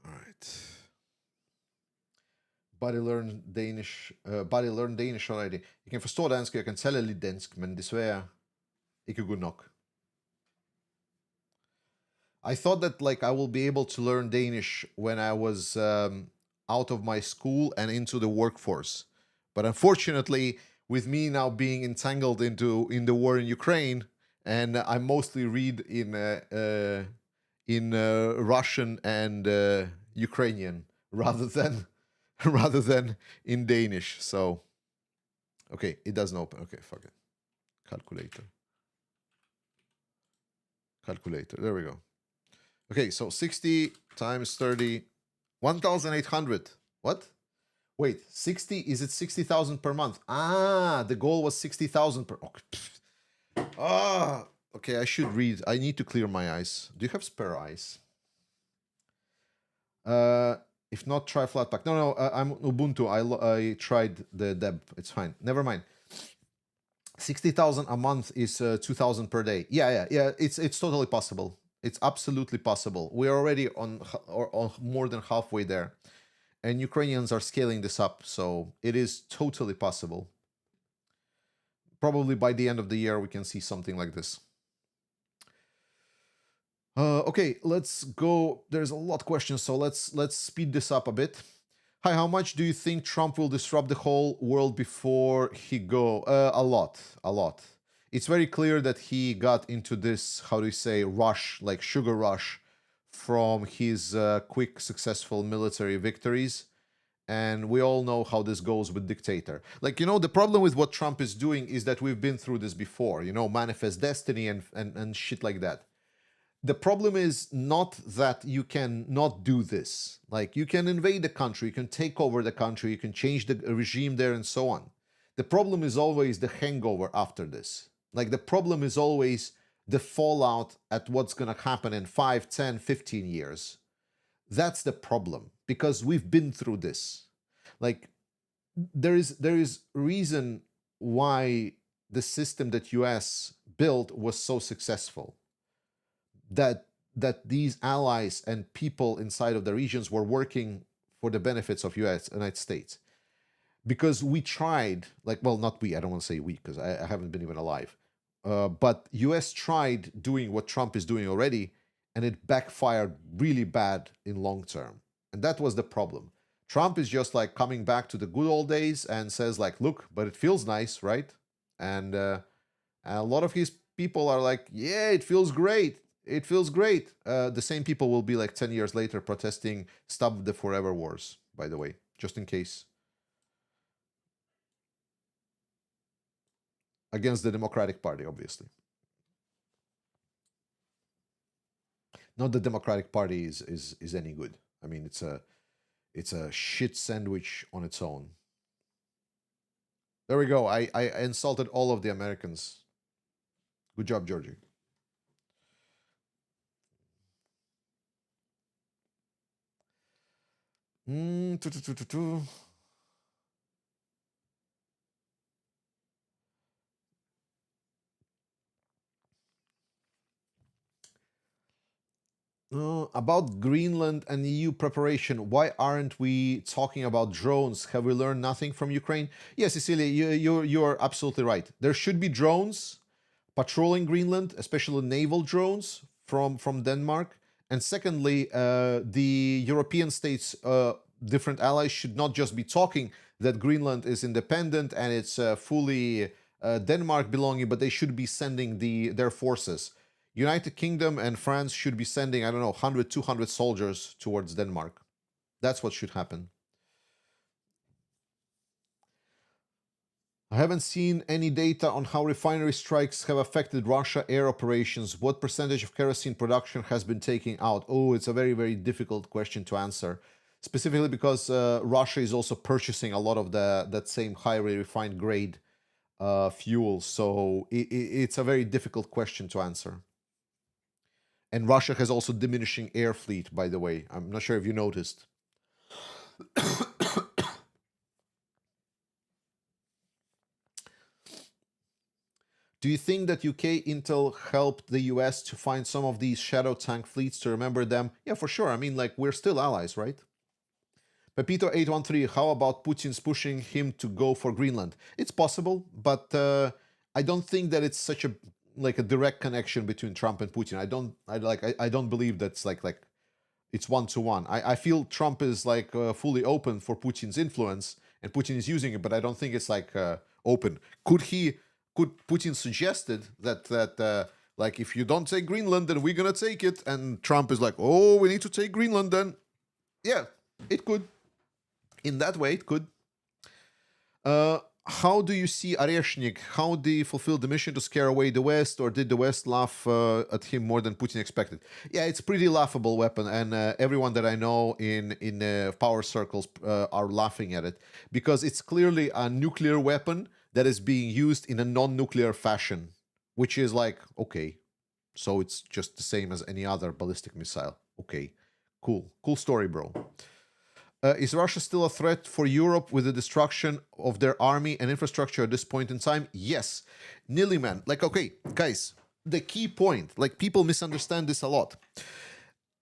All right. Buddy learn Danish. Buddy learn Danish already. Jeg kan forstå dansk, jeg kan tale lidt dansk, men desværre ikke godt nok. I thought that like I will be able to learn Danish when I was out of my school and into the workforce. But unfortunately, with me now being entangled in the war in Ukraine, and I mostly read in Russian and Ukrainian rather than in Danish. So, okay, it doesn't open. Okay, fuck it. Calculator. There we go. Okay, so 60 times 30, 1,800. What? Wait, 60, is it 60,000 per month? Ah, the goal was 60,000 per... Okay, I should read. I need to clear my eyes. Do you have spare eyes? If not, try Flatpak. No, I'm Ubuntu. I tried the deb. It's fine. Never mind. 60,000 a month is 2,000 per day. Yeah. It's totally possible. It's absolutely possible. We are already on more than halfway there. And Ukrainians are scaling this up, so it is totally possible. Probably by the end of the year, we can see something like this. Okay, let's go. There's a lot of questions, so let's speed this up a bit. Hi, how much do you think Trump will disrupt the whole world before he go? A lot. It's very clear that he got into this, how do you say, rush, like sugar rush, from his quick, successful military victories. And we all know how this goes with dictator. Like, the problem with what Trump is doing is that we've been through this before, manifest destiny and shit like that. The problem is not that you can not do this. Like, you can invade the country, you can take over the country, you can change the regime there and so on. The problem is always the hangover after this. Like, the problem is always the fallout at what's going to happen in 5, 10, 15 years. That's the problem, because we've been through this. Like, there is reason why the system that US built was so successful. That these allies and people inside of the regions were working for the benefits of United States. Because we tried, like, well, not we, I don't want to say we, because I haven't been even alive. But US tried doing what Trump is doing already, and it backfired really bad in long term. And that was the problem. Trump is just like coming back to the good old days and says like, look, but it feels nice, right? And a lot of his people are like, yeah, it feels great. It feels great. The same people will be like 10 years later protesting stop the forever wars, by the way, just in case. Against the Democratic Party, obviously. Not the Democratic Party is any good. I mean, it's a shit sandwich on its own. There we go. I insulted all of the Americans. Good job, Georgie. Mm, tu, tu, tu, tu, tu. About Greenland and EU preparation, why aren't we talking about drones? Have we learned nothing from Ukraine? Yes, Cecilia, you're absolutely right. There should be drones patrolling Greenland, especially naval drones from Denmark. And secondly, the European states, different allies, should not just be talking that Greenland is independent and it's fully Denmark belonging, but they should be sending their forces. United Kingdom and France should be sending, I don't know, 100, 200 soldiers towards Denmark. That's what should happen. I haven't seen any data on how refinery strikes have affected Russia air operations. What percentage of kerosene production has been taken out? Oh, it's a very, very difficult question to answer. Specifically because Russia is also purchasing a lot of that same highly refined grade fuel. So it's a very difficult question to answer. And Russia has also diminishing air fleet, by the way. I'm not sure if you noticed. Do you think that UK intel helped the US to find some of these shadow tank fleets to remember them? Yeah, for sure. I mean, like, we're still allies, right? Pepito813, how about Putin's pushing him to go for Greenland? It's possible, but I don't think that it's such a direct connection between Trump and Putin. I don't believe that's like it's one to one. I feel Trump is like fully open for Putin's influence, and Putin is using it, but I don't think it's like open. Could Putin suggested that like, if you don't take Greenland, then we're gonna take it, and Trump is like, oh, we need to take Greenland then. Yeah, it could. In that way, it could. How do you see Areshnik? How did he fulfill the mission to scare away the West, or did the West laugh at him more than Putin expected? Yeah, it's pretty laughable weapon, and everyone that I know in power circles are laughing at it, because it's clearly a nuclear weapon that is being used in a non-nuclear fashion, which is like, okay, so it's just the same as any other ballistic missile. Okay, cool story, bro. Is Russia still a threat for Europe with the destruction of their army and infrastructure at this point in time? Yes. Niliman, like, okay, guys, the key point, like, people misunderstand this a lot.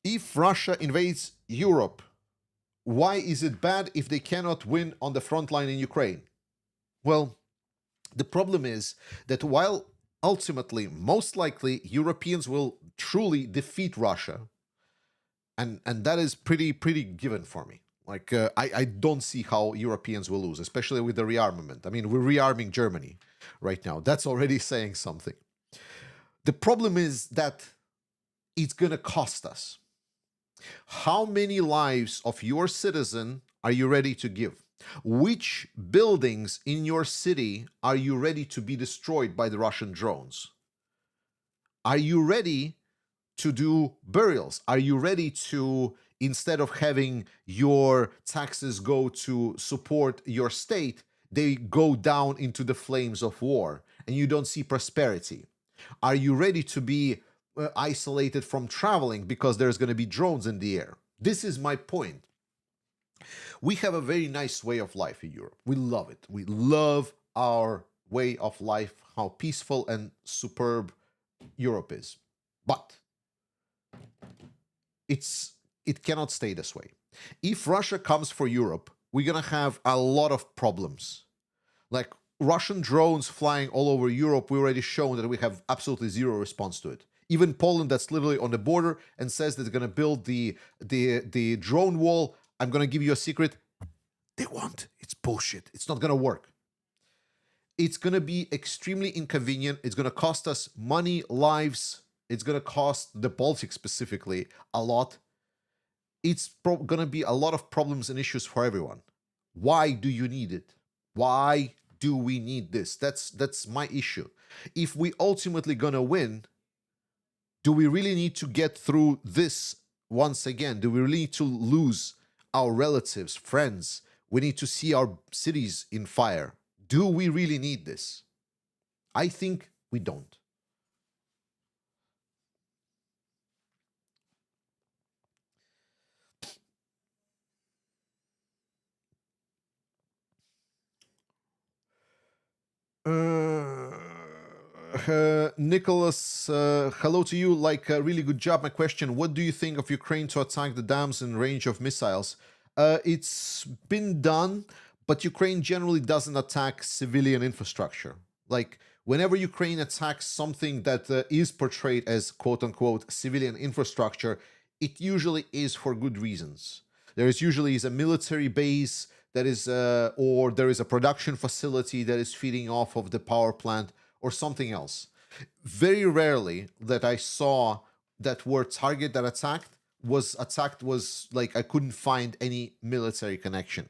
If Russia invades Europe, why is it bad if they cannot win on the front line in Ukraine? Well, the problem is that while ultimately, most likely, Europeans will truly defeat Russia, and that is pretty given for me. Like, I don't see how Europeans will lose, especially with the rearmament. I mean, we're rearming Germany right now. That's already saying something. The problem is that it's going to cost us. How many lives of your citizen are you ready to give? Which buildings in your city are you ready to be destroyed by the Russian drones? Are you ready to do burials? Are you ready to, instead of having your taxes go to support your state, they go down into the flames of war and you don't see prosperity? Are you ready to be isolated from traveling because there's going to be drones in the air? This is my point. We have a very nice way of life in Europe. We love it. We love our way of life, how peaceful and superb Europe is. But it cannot stay this way. If Russia comes for Europe, we're going to have a lot of problems. Like Russian drones flying all over Europe, we already shown that we have absolutely zero response to it. Even Poland, that's literally on the border and says that they're going to build the drone wall. I'm going to give you a secret. They won't. It's bullshit. It's not gonna work. It's gonna be extremely inconvenient. It's gonna cost us money, lives. It's gonna cost the Baltic specifically a lot. It's gonna be a lot of problems and issues for everyone. Why do you need it? Why do we need this? That's my issue. If we ultimately gonna win, do we really need to get through this once again? Do we really need to lose our relatives, friends? We need to see our cities in fire. Do we really need this? I think we don't. Nicholas, hello to you. Like a really good job. My question: what do you think of Ukraine to attack the dams in range of missiles? It's been done, but Ukraine generally doesn't attack civilian infrastructure. Like whenever Ukraine attacks something that is portrayed as "quote unquote" civilian infrastructure, it usually is for good reasons. There is usually a military base that is, or there is a production facility that is feeding off of the power plant or something else. Very rarely that I saw that word target that was like I couldn't find any military connection.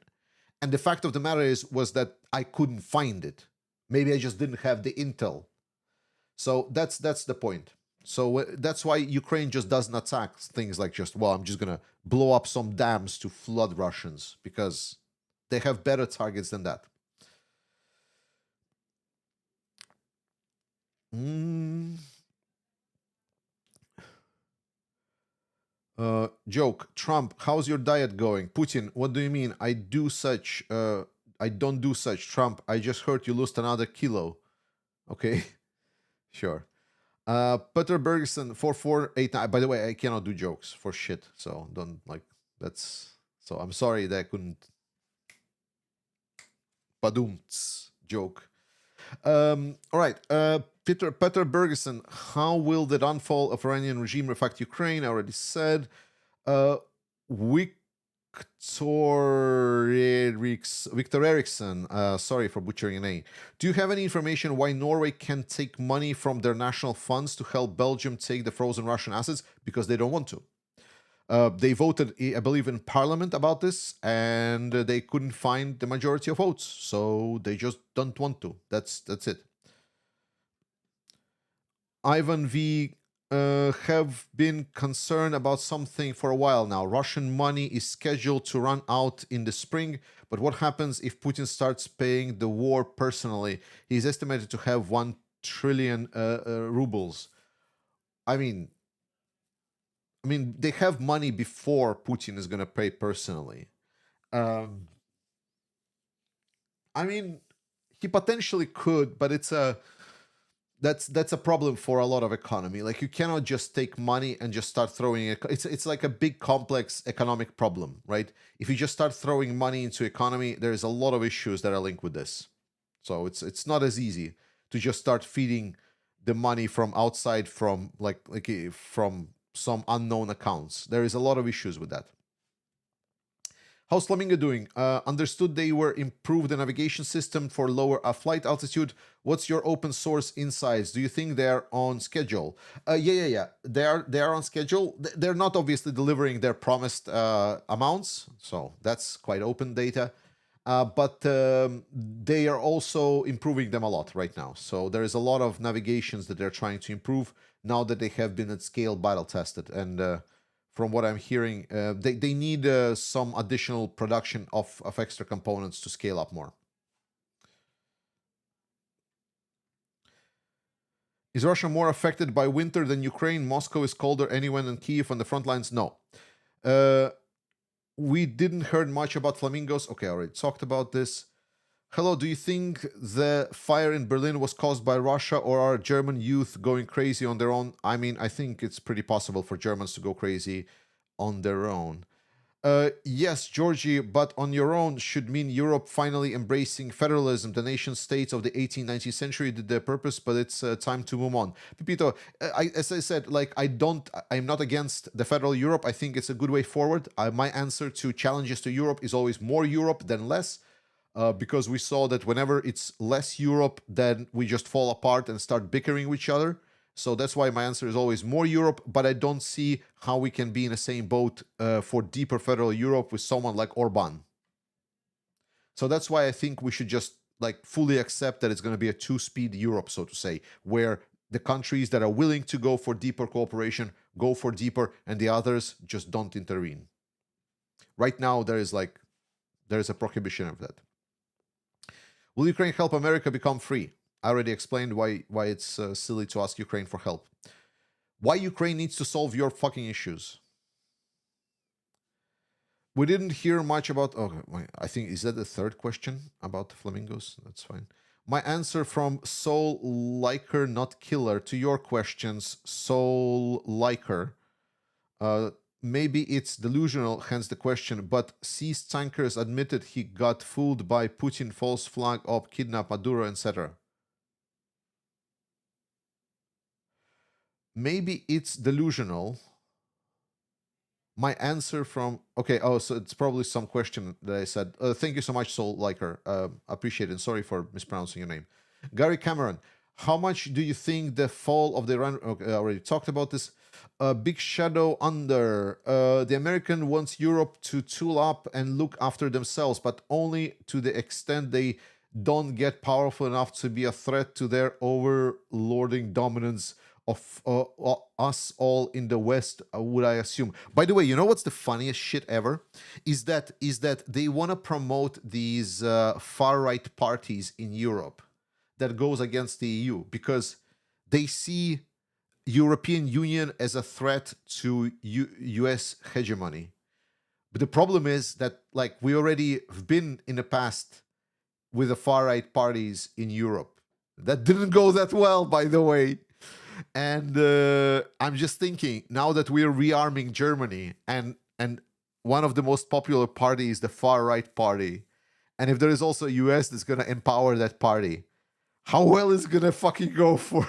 And the fact of the matter was that I couldn't find it. Maybe I just didn't have the intel. So that's the point. So that's why Ukraine just doesn't attack things like just, well, I'm just gonna blow up some dams to flood Russians, because they have better targets than that. Joke. Trump, how's your diet going? Putin, what do you mean? I don't do such. Trump, I just heard you lost another kilo. Okay, sure. Peter Bergeson, 4489. By the way, I cannot do jokes for shit, so don't like that's. So I'm sorry that I couldn't. Badumts joke. All right. Peter Bergeson, how will the downfall of Iranian regime affect Ukraine? I already said. Victor Eriksson, sorry for butchering your name. Do you have any information why Norway can take money from their national funds to help Belgium take the frozen Russian assets? Because they don't want to. They voted, I believe, in Parliament about this, and they couldn't find the majority of votes, so they just don't want to. That's it. Ivan V have been concerned about something for a while now. Russian money is scheduled to run out in the spring, but what happens if Putin starts paying the war personally? He's estimated to have 1 trillion rubles. I mean, they have money before Putin is going to pay personally. I mean, he potentially could, but that's a problem for a lot of economy. Like, you cannot just take money and just start throwing it. It's like a big complex economic problem, right? If you just start throwing money into economy, there's a lot of issues that are linked with this. So it's not as easy to just start feeding the money from outside, from from some unknown accounts. There is a lot of issues with that. How's Flamingo doing? Understood they were improved the navigation system for lower flight altitude. What's your open source insights? Do you think they're on schedule? Yeah. They are on schedule. They're not obviously delivering their promised amounts, so that's quite open data. But they are also improving them a lot right now. So there is a lot of navigations that they're trying to improve now that they have been at scale battle tested. And from what I'm hearing, they need some additional production of extra components to scale up more. Is Russia more affected by winter than Ukraine? Moscow is colder anyway than Kiev on the front lines? No. We didn't heard much about flamingos. Okay, I already talked about this. Hello, do you think the fire in Berlin was caused by Russia, or are German youth going crazy on their own? I mean, I think it's pretty possible for Germans to go crazy on their own. Yes, Georgie, but on your own should mean Europe finally embracing federalism. The nation states of the 18th, 19th century did their purpose, but it's time to move on. Pipito, as I said, like I'm not against the federal Europe. I think it's a good way forward. My answer to challenges to Europe is always more Europe than less. Because we saw that whenever it's less Europe, then we just fall apart and start bickering with each other. So that's why my answer is always more Europe, but I don't see how we can be in the same boat for deeper federal Europe with someone like Orban. So that's why I think we should just like fully accept that it's going to be a two-speed Europe, so to say, where the countries that are willing to go for deeper cooperation go for deeper, and the others just don't intervene. Right now, there is a prohibition of that. Will Ukraine help America become free? I already explained why it's silly to ask Ukraine for help. Why Ukraine needs to solve your fucking issues. We didn't hear much about... Oh, I think, is that the third question about the flamingos? That's fine. My answer from Soul Liker, not Killer, to your questions, Soul Liker. Maybe it's delusional, hence the question, but seized tankers admitted he got fooled by Putin, false flag up, kidnap Maduro, etc. Maybe it's delusional. My answer from... Okay, oh, so it's probably some question that I said. Thank you so much, Soul Liker. Appreciate it. Sorry for mispronouncing your name. Gary Cameron, how much do you think the fall of the Iran... Okay, I already talked about this. Big Shadow Under. The American wants Europe to tool up and look after themselves, but only to the extent they don't get powerful enough to be a threat to their overlording dominance of us all in the West, would I assume. By the way, you know what's the funniest shit ever? Is that they want to promote these far-right parties in Europe that goes against the EU because they see European Union as a threat to US hegemony. But the problem is that, like, we already have been in the past with the far-right parties in Europe. That didn't go that well, by the way. And I'm just thinking, now that we're rearming Germany, and one of the most popular parties, the far-right party, and if there is also a US that's going to empower that party, how well is it going to fucking go for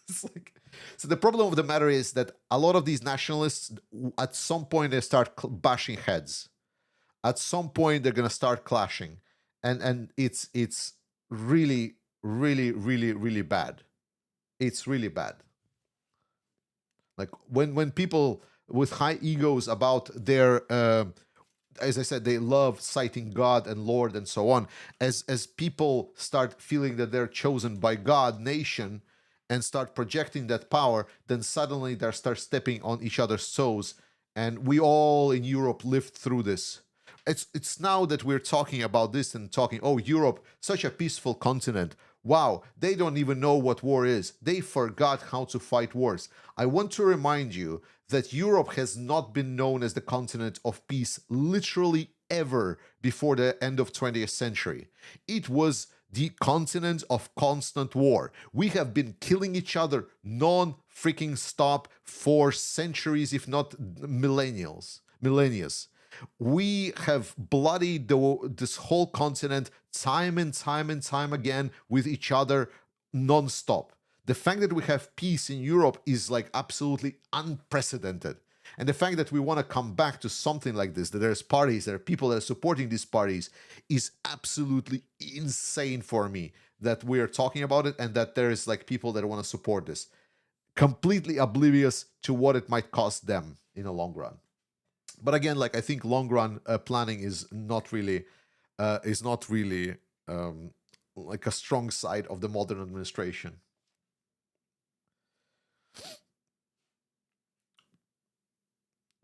it's like... So the problem of the matter is that a lot of these nationalists, at some point, they start bashing heads. At some point, they're going to start clashing. And it's really, really, really, really bad. It's really bad. Like when people with high egos about their, as I said, they love citing God and Lord and so on. As people start feeling that they're chosen by God, nation, and start projecting that power, then suddenly they start stepping on each other's toes. And we all in Europe lived through this. It's now that we're talking about this and talking, oh, Europe, such a peaceful continent. Wow, they don't even know what war is. They forgot how to fight wars. I want to remind you that Europe has not been known as the continent of peace literally ever before the end of 20th century. It was the continent of constant war. We have been killing each other non-freaking stop for centuries, if not millennia. We have bloodied this whole continent time and time and time again with each other non-stop. The fact that we have peace in Europe is like absolutely unprecedented. And the fact that we want to come back to something like this, that there's parties, there are people that are supporting these parties, is absolutely insane for me that we are talking about it and that there is like people that want to support this. Completely oblivious to what it might cost them in the long run. But again, like I think long run planning is not really like a strong side of the modern administration.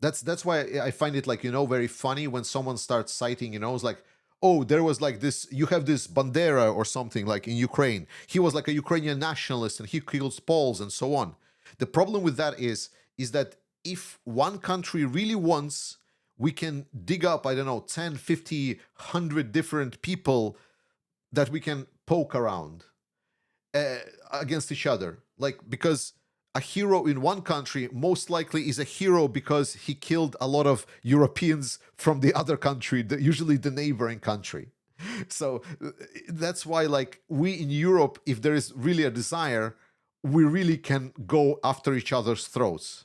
That's why I find it, like, you know, very funny when someone starts citing, you know, it's like, oh, there was like this, you have this Bandera or something like in Ukraine. He was like a Ukrainian nationalist and he kills Poles and so on. The problem with that is that if one country really wants, we can dig up, I don't know, 10, 50, 100 different people that we can poke around against each other. Like, because a hero in one country most likely is a hero because he killed a lot of Europeans from the other country, usually the neighboring country. So that's why, like, we in Europe, if there is really a desire, we really can go after each other's throats.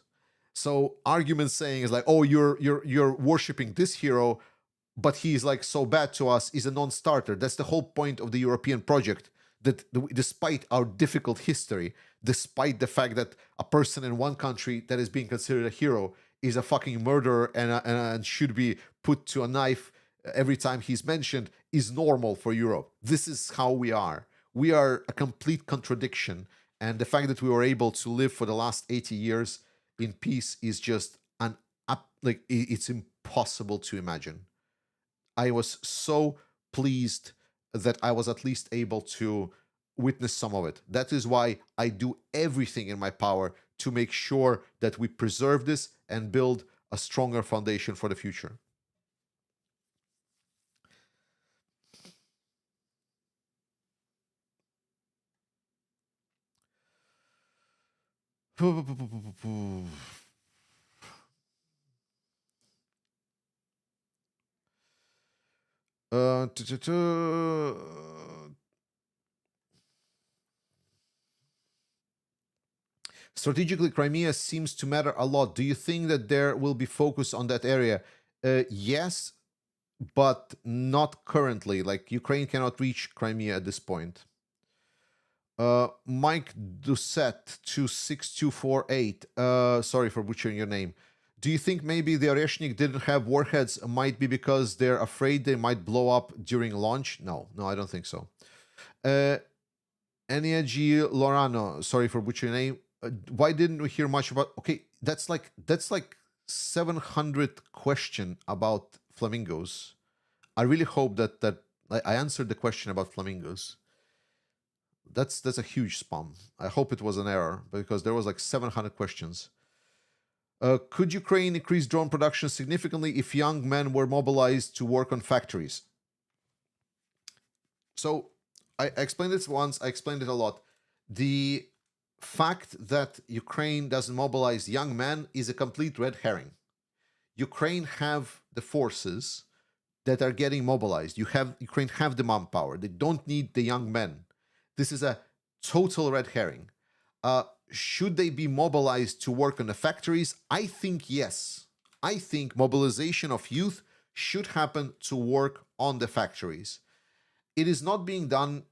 So arguments saying is like, oh, you're worshiping this hero, but he's like so bad to us, is a non-starter. That's the whole point of the European project. That despite our difficult history, despite the fact that a person in one country that is being considered a hero is a fucking murderer and should be put to a knife every time he's mentioned, is normal for Europe. This is how we are. We are a complete contradiction. And the fact that we were able to live for the last 80 years in peace is just like, it's impossible to imagine. I was so pleased that I was at least able to witness some of it. That is why I do everything in my power to make sure that we preserve this and build a stronger foundation for the future. Uh, Strategically, Crimea seems to matter a lot. Do you think that there will be focus on that area? Yes, but not currently. Like, Ukraine cannot reach Crimea at this point. Mike Doucette 26248. Sorry for butchering your name. Do you think maybe the Oreshnik didn't have warheads might be because they're afraid they might blow up during launch? No, I don't think so. Enia G. Lorano, sorry for butchering your name. Why didn't we hear much about? Okay, that's like 700 question about flamingos. I really hope that I answered the question about flamingos. That's a huge spam. I hope it was an error because there was like 700 questions. Could Ukraine increase drone production significantly if young men were mobilized to work on factories? So I explained this once. I explained it a lot. The fact that Ukraine doesn't mobilize young men is a complete red herring. Ukraine have the forces that are getting mobilized. Ukraine have the manpower. They don't need the young men. This is a total red herring. Should they be mobilized to work on the factories? I think yes. I think mobilization of youth should happen to work on the factories. It is not being done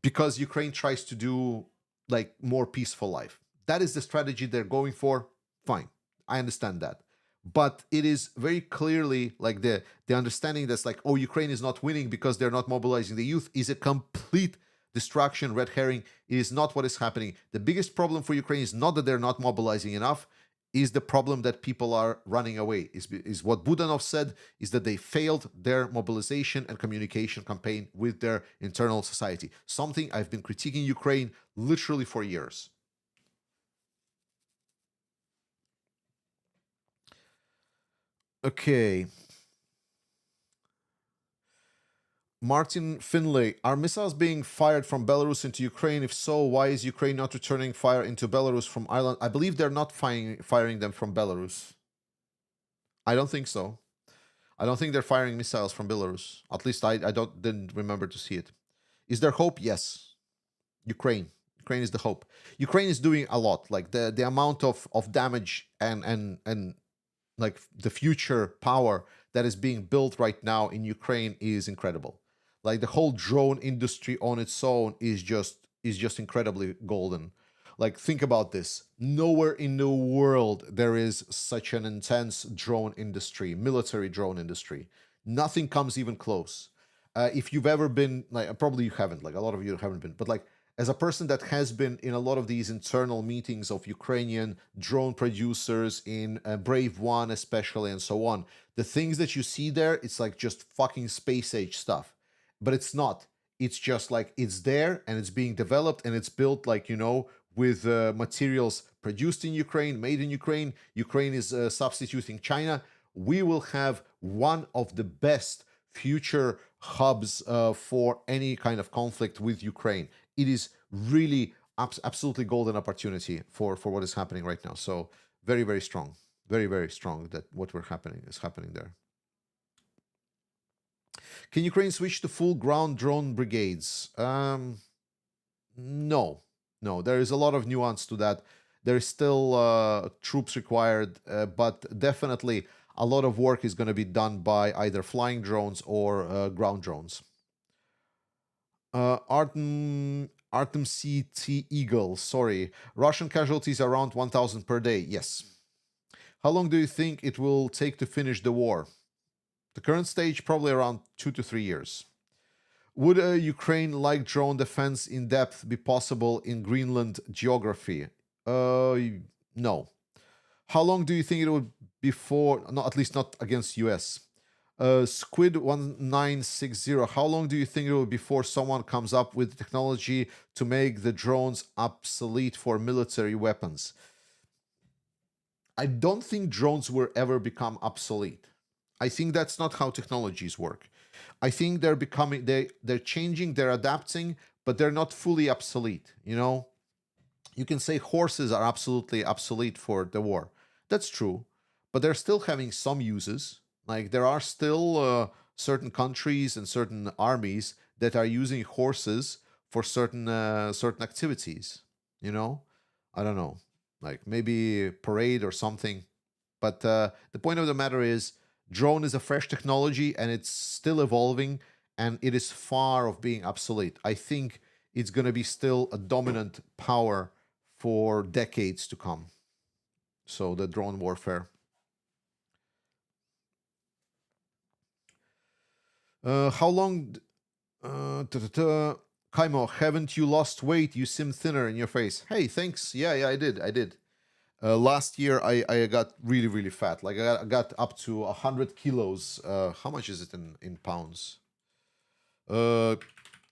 because Ukraine tries to do like more peaceful life. That is the strategy they're going for. Fine. I understand that. But it is very clearly like the understanding that's like, oh, Ukraine is not winning because they're not mobilizing the youth is a complete distraction, red herring. It is not what is happening. The biggest problem for Ukraine is not that they're not mobilizing enough, is the problem that people are running away. Is what Budanov said, is that they failed their mobilization and communication campaign with their internal society. Something I've been critiquing Ukraine literally for years. Okay. Martin Finlay, are missiles being fired from Belarus into Ukraine? If so, why is Ukraine not returning fire into Belarus from Ireland? I believe they're not firing them from Belarus. I don't think so. I don't think they're firing missiles from Belarus. At least I didn't remember to see it. Is there hope? Yes. Ukraine is the hope. Ukraine is doing a lot. Like the amount of damage and like the future power that is being built right now in Ukraine is incredible. Like the whole drone industry on its own is just incredibly golden. Like, think about this. Nowhere in the world there is such an intense drone industry, military drone industry. Nothing comes even close. If you've ever been, like, probably you haven't, like a lot of you haven't been, but like as a person that has been in a lot of these internal meetings of Ukrainian drone producers in Brave One especially and so on, the things that you see there, it's like just fucking space age stuff. But it's not. It's just like it's there and it's being developed and it's built like, with materials produced in Ukraine, made in Ukraine. Ukraine is substituting China. We will have one of the best future hubs for any kind of conflict with Ukraine. It is really absolutely golden opportunity for what is happening right now. So very, very strong, very, very strong that what we're happening is happening there. Can Ukraine switch to full ground drone brigades? No, no. There is a lot of nuance to that. There is still troops required, but definitely a lot of work is going to be done by either flying drones or ground drones. Artem CT Eagle, sorry. Russian casualties around 1,000 per day. Yes. How long do you think it will take to finish the war? The current stage, probably around 2 to 3 years. Would a Ukraine-like drone defense in depth be possible in Greenland geography? No. How long do you think it would before? No, at least not against US. Squid 1960. How long do you think it will before someone comes up with technology to make the drones obsolete for military weapons? I don't think drones will ever become obsolete. I think that's not how technologies work. I think they're changing, they're adapting, but they're not fully obsolete. You know, you can say horses are absolutely obsolete for the war. That's true, but they're still having some uses. Like there are still certain countries and certain armies that are using horses for certain activities. You know, I don't know, like maybe parade or something. But the point of the matter is, drone is a fresh technology and it's still evolving, and it is far of being obsolete. I think it's going to be still a dominant power for decades to come. So the drone warfare. How long? Kaimo, haven't you lost weight? You seem thinner in your face. Hey, thanks. Yeah, I did. Last year, I got really, really fat. Like I got up to 100 kilos. How much is it in pounds?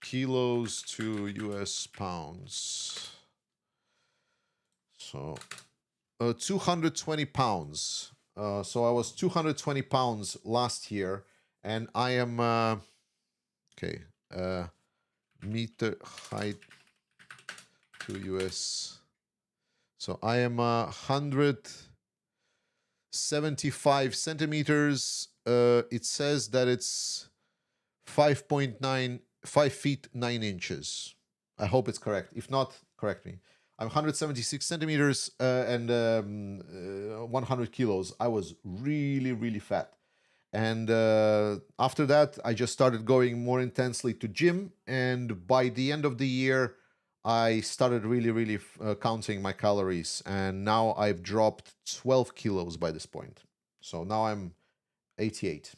Kilos to US pounds. So, 220 pounds. So I was 220 pounds last year, and I am okay. Meter height to US. So I am 175 centimeters. It says that it's 5.9, 5 feet 9 inches. I hope it's correct. If not, correct me. I'm 176 centimeters and 100 kilos. I was really, really fat. And after that, I just started going more intensely to gym. And by the end of the year, I started really, really counting my calories. And now I've dropped 12 kilos by this point. So now I'm 88.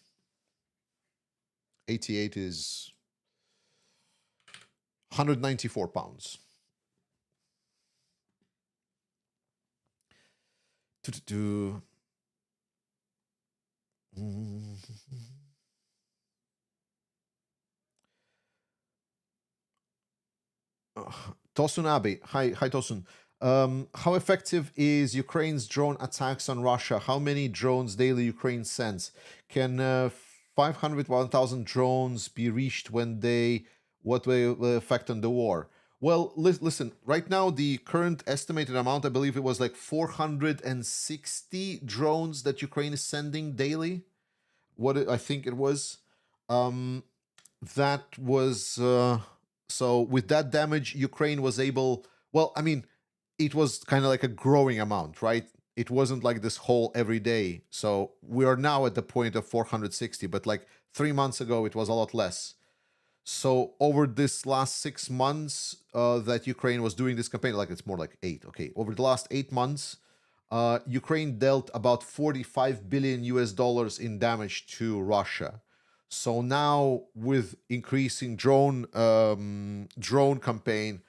88 is 194 pounds. Tosun Abe. Hi, Tosun. How effective is Ukraine's drone attacks on Russia? How many drones daily Ukraine sends? Can 500, 1,000 drones be reached when they, what will effect on the war? Well, listen, right now, the current estimated amount, I believe it was like 460 drones that Ukraine is sending daily. I think it was. That was so with that damage, Ukraine was able. Well, I mean, it was kind of like a growing amount, right? It wasn't like this whole every day. So we are now at the point of 460, but like 3 months ago, it was a lot less. So over this last 6 months that Ukraine was doing this campaign, like it's more like 8. Okay, over the last 8 months, Ukraine dealt about 45 billion US dollars in damage to Russia. So now with increasing drone campaign,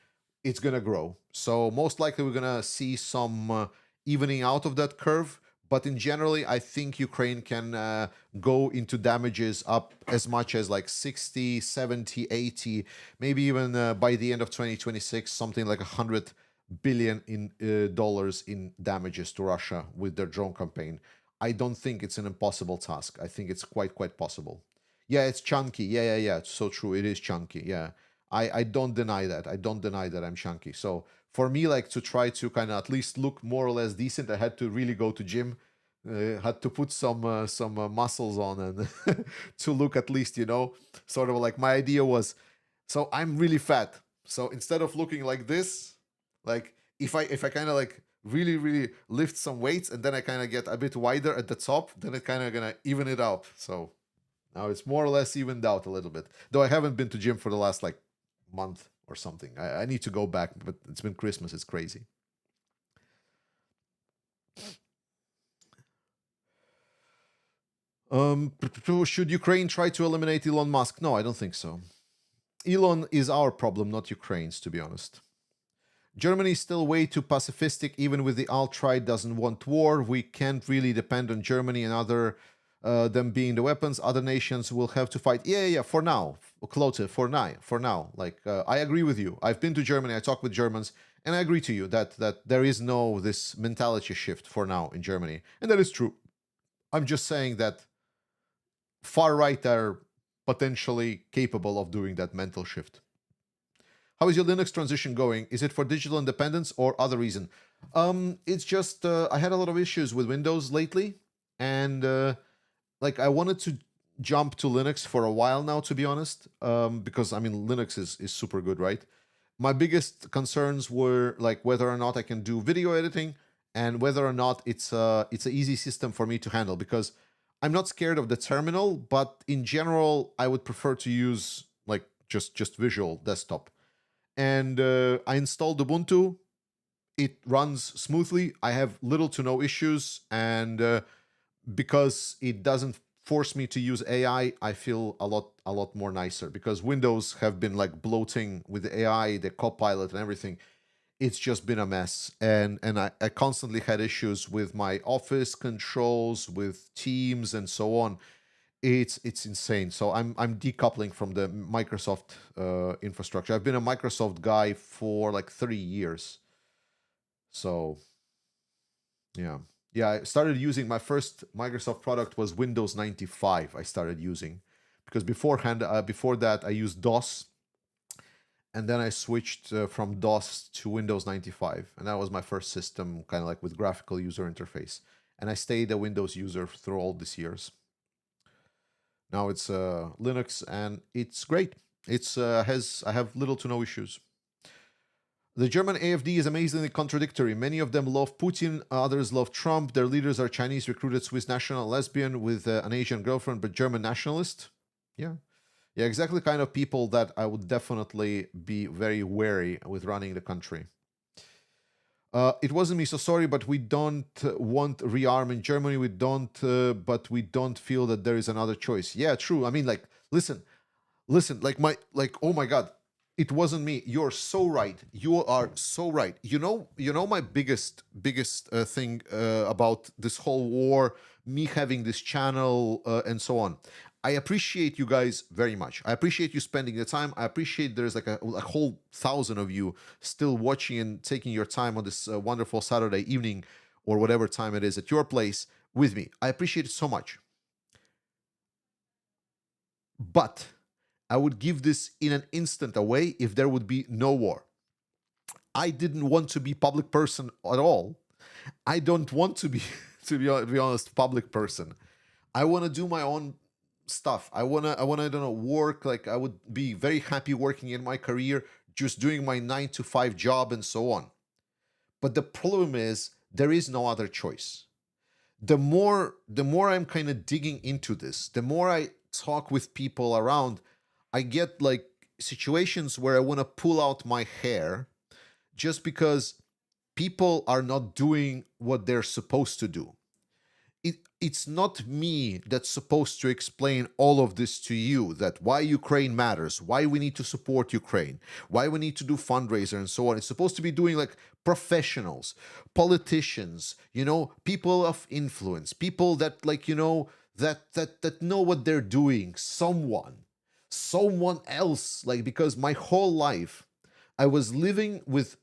it's gonna grow. So most likely we're gonna see some evening out of that curve. But in generally, I think Ukraine can go into damages up as much as like 60, 70, 80, maybe even by the end of 2026, something like 100 billion in dollars in damages to Russia with their drone campaign. I don't think it's an impossible task. I think it's quite possible. Yeah, it's chunky. Yeah. It's so true. It is chunky. Yeah. I don't deny that. I don't deny that I'm chunky. So for me, like to try to kind of at least look more or less decent, I had to really go to gym, had to put some muscles on and to look at least, you know, sort of like my idea was, so I'm really fat. So instead of looking like this, like if I kind of like really lift some weights and then I kind of get a bit wider at the top, then it kind of gonna even it out. So now it's more or less evened out a little bit. Though I haven't been to gym for the last like month or something. I need to go back, but it's been Christmas. It's crazy. Should Ukraine try to eliminate Elon Musk? No, I don't think so. Elon is our problem, not Ukraine's, to be honest. Germany is still way too pacifistic, even with the alt-right doesn't want war. We can't really depend on Germany and other them being the weapons. Other nations will have to fight. Yeah. For now, Klote, for now. Like I agree with you. I've been to Germany. I talked with Germans, and I agree to you that there is no this mentality shift for now in Germany, and that is true. I'm just saying that far right are potentially capable of doing that mental shift. How is your Linux transition going? Is it for digital independence or other reason? It's just I had a lot of issues with Windows lately, and like I wanted to jump to Linux for a while now, to be honest, because I mean Linux is super good, right? My biggest concerns were like whether or not I can do video editing and whether or not it's an easy system for me to handle, because I'm not scared of the terminal, but in general I would prefer to use like just Visual Desktop. And I installed Ubuntu. It runs smoothly. I have little to no issues, and because it doesn't force me to use AI, I feel a lot more nicer. Because Windows have been like bloating with the AI, the Copilot, and everything. It's just been a mess, and I constantly had issues with my Office controls, with Teams, and so on. It's insane. So I'm decoupling from the Microsoft infrastructure. I've been a Microsoft guy for like 3 years. So yeah, I started using my first Microsoft product was Windows 95. I started using because before that I used DOS, and then I switched from DOS to Windows 95, and that was my first system, kind of like with graphical user interface. And I stayed a Windows user through all these years. Now it's Linux, and it's great. I have little to no issues. The German AfD is amazingly contradictory. Many of them love Putin, others love Trump. Their leaders are Chinese recruited Swiss national lesbian with an Asian girlfriend, but German nationalist. Yeah, exactly the kind of people that I would definitely be very wary with running the country. It wasn't me, so sorry, but we don't want rearm in Germany. We don't, but we don't feel that there is another choice. Yeah, true. I mean, like, listen, oh my God, it wasn't me. You're so right. You are so right. You know, my biggest thing about this whole war, me having this channel and so on. I appreciate you guys very much. I appreciate you spending the time. I appreciate there's like a whole 1,000 of you still watching and taking your time on this wonderful Saturday evening or whatever time it is at your place with me. I appreciate it so much. But I would give this in an instant away if there would be no war. I didn't want to be public person at all. I don't want to be, to be honest, public person. I want to do my own stuff. I wanna I don't know, work. Like I would be very happy working in my career, just doing my 9 to 5 job and so on. But the problem is there is no other choice. The more I'm kind of digging into this, the more I talk with people around, I get like situations where I want to pull out my hair just because people are not doing what they're supposed to do. It's not me that's supposed to explain all of this to you, that why Ukraine matters, why we need to support Ukraine, why we need to do fundraiser and so on. It's supposed to be doing like professionals, politicians, people of influence, people that like, that know what they're doing, someone else, like, because my whole life I was living with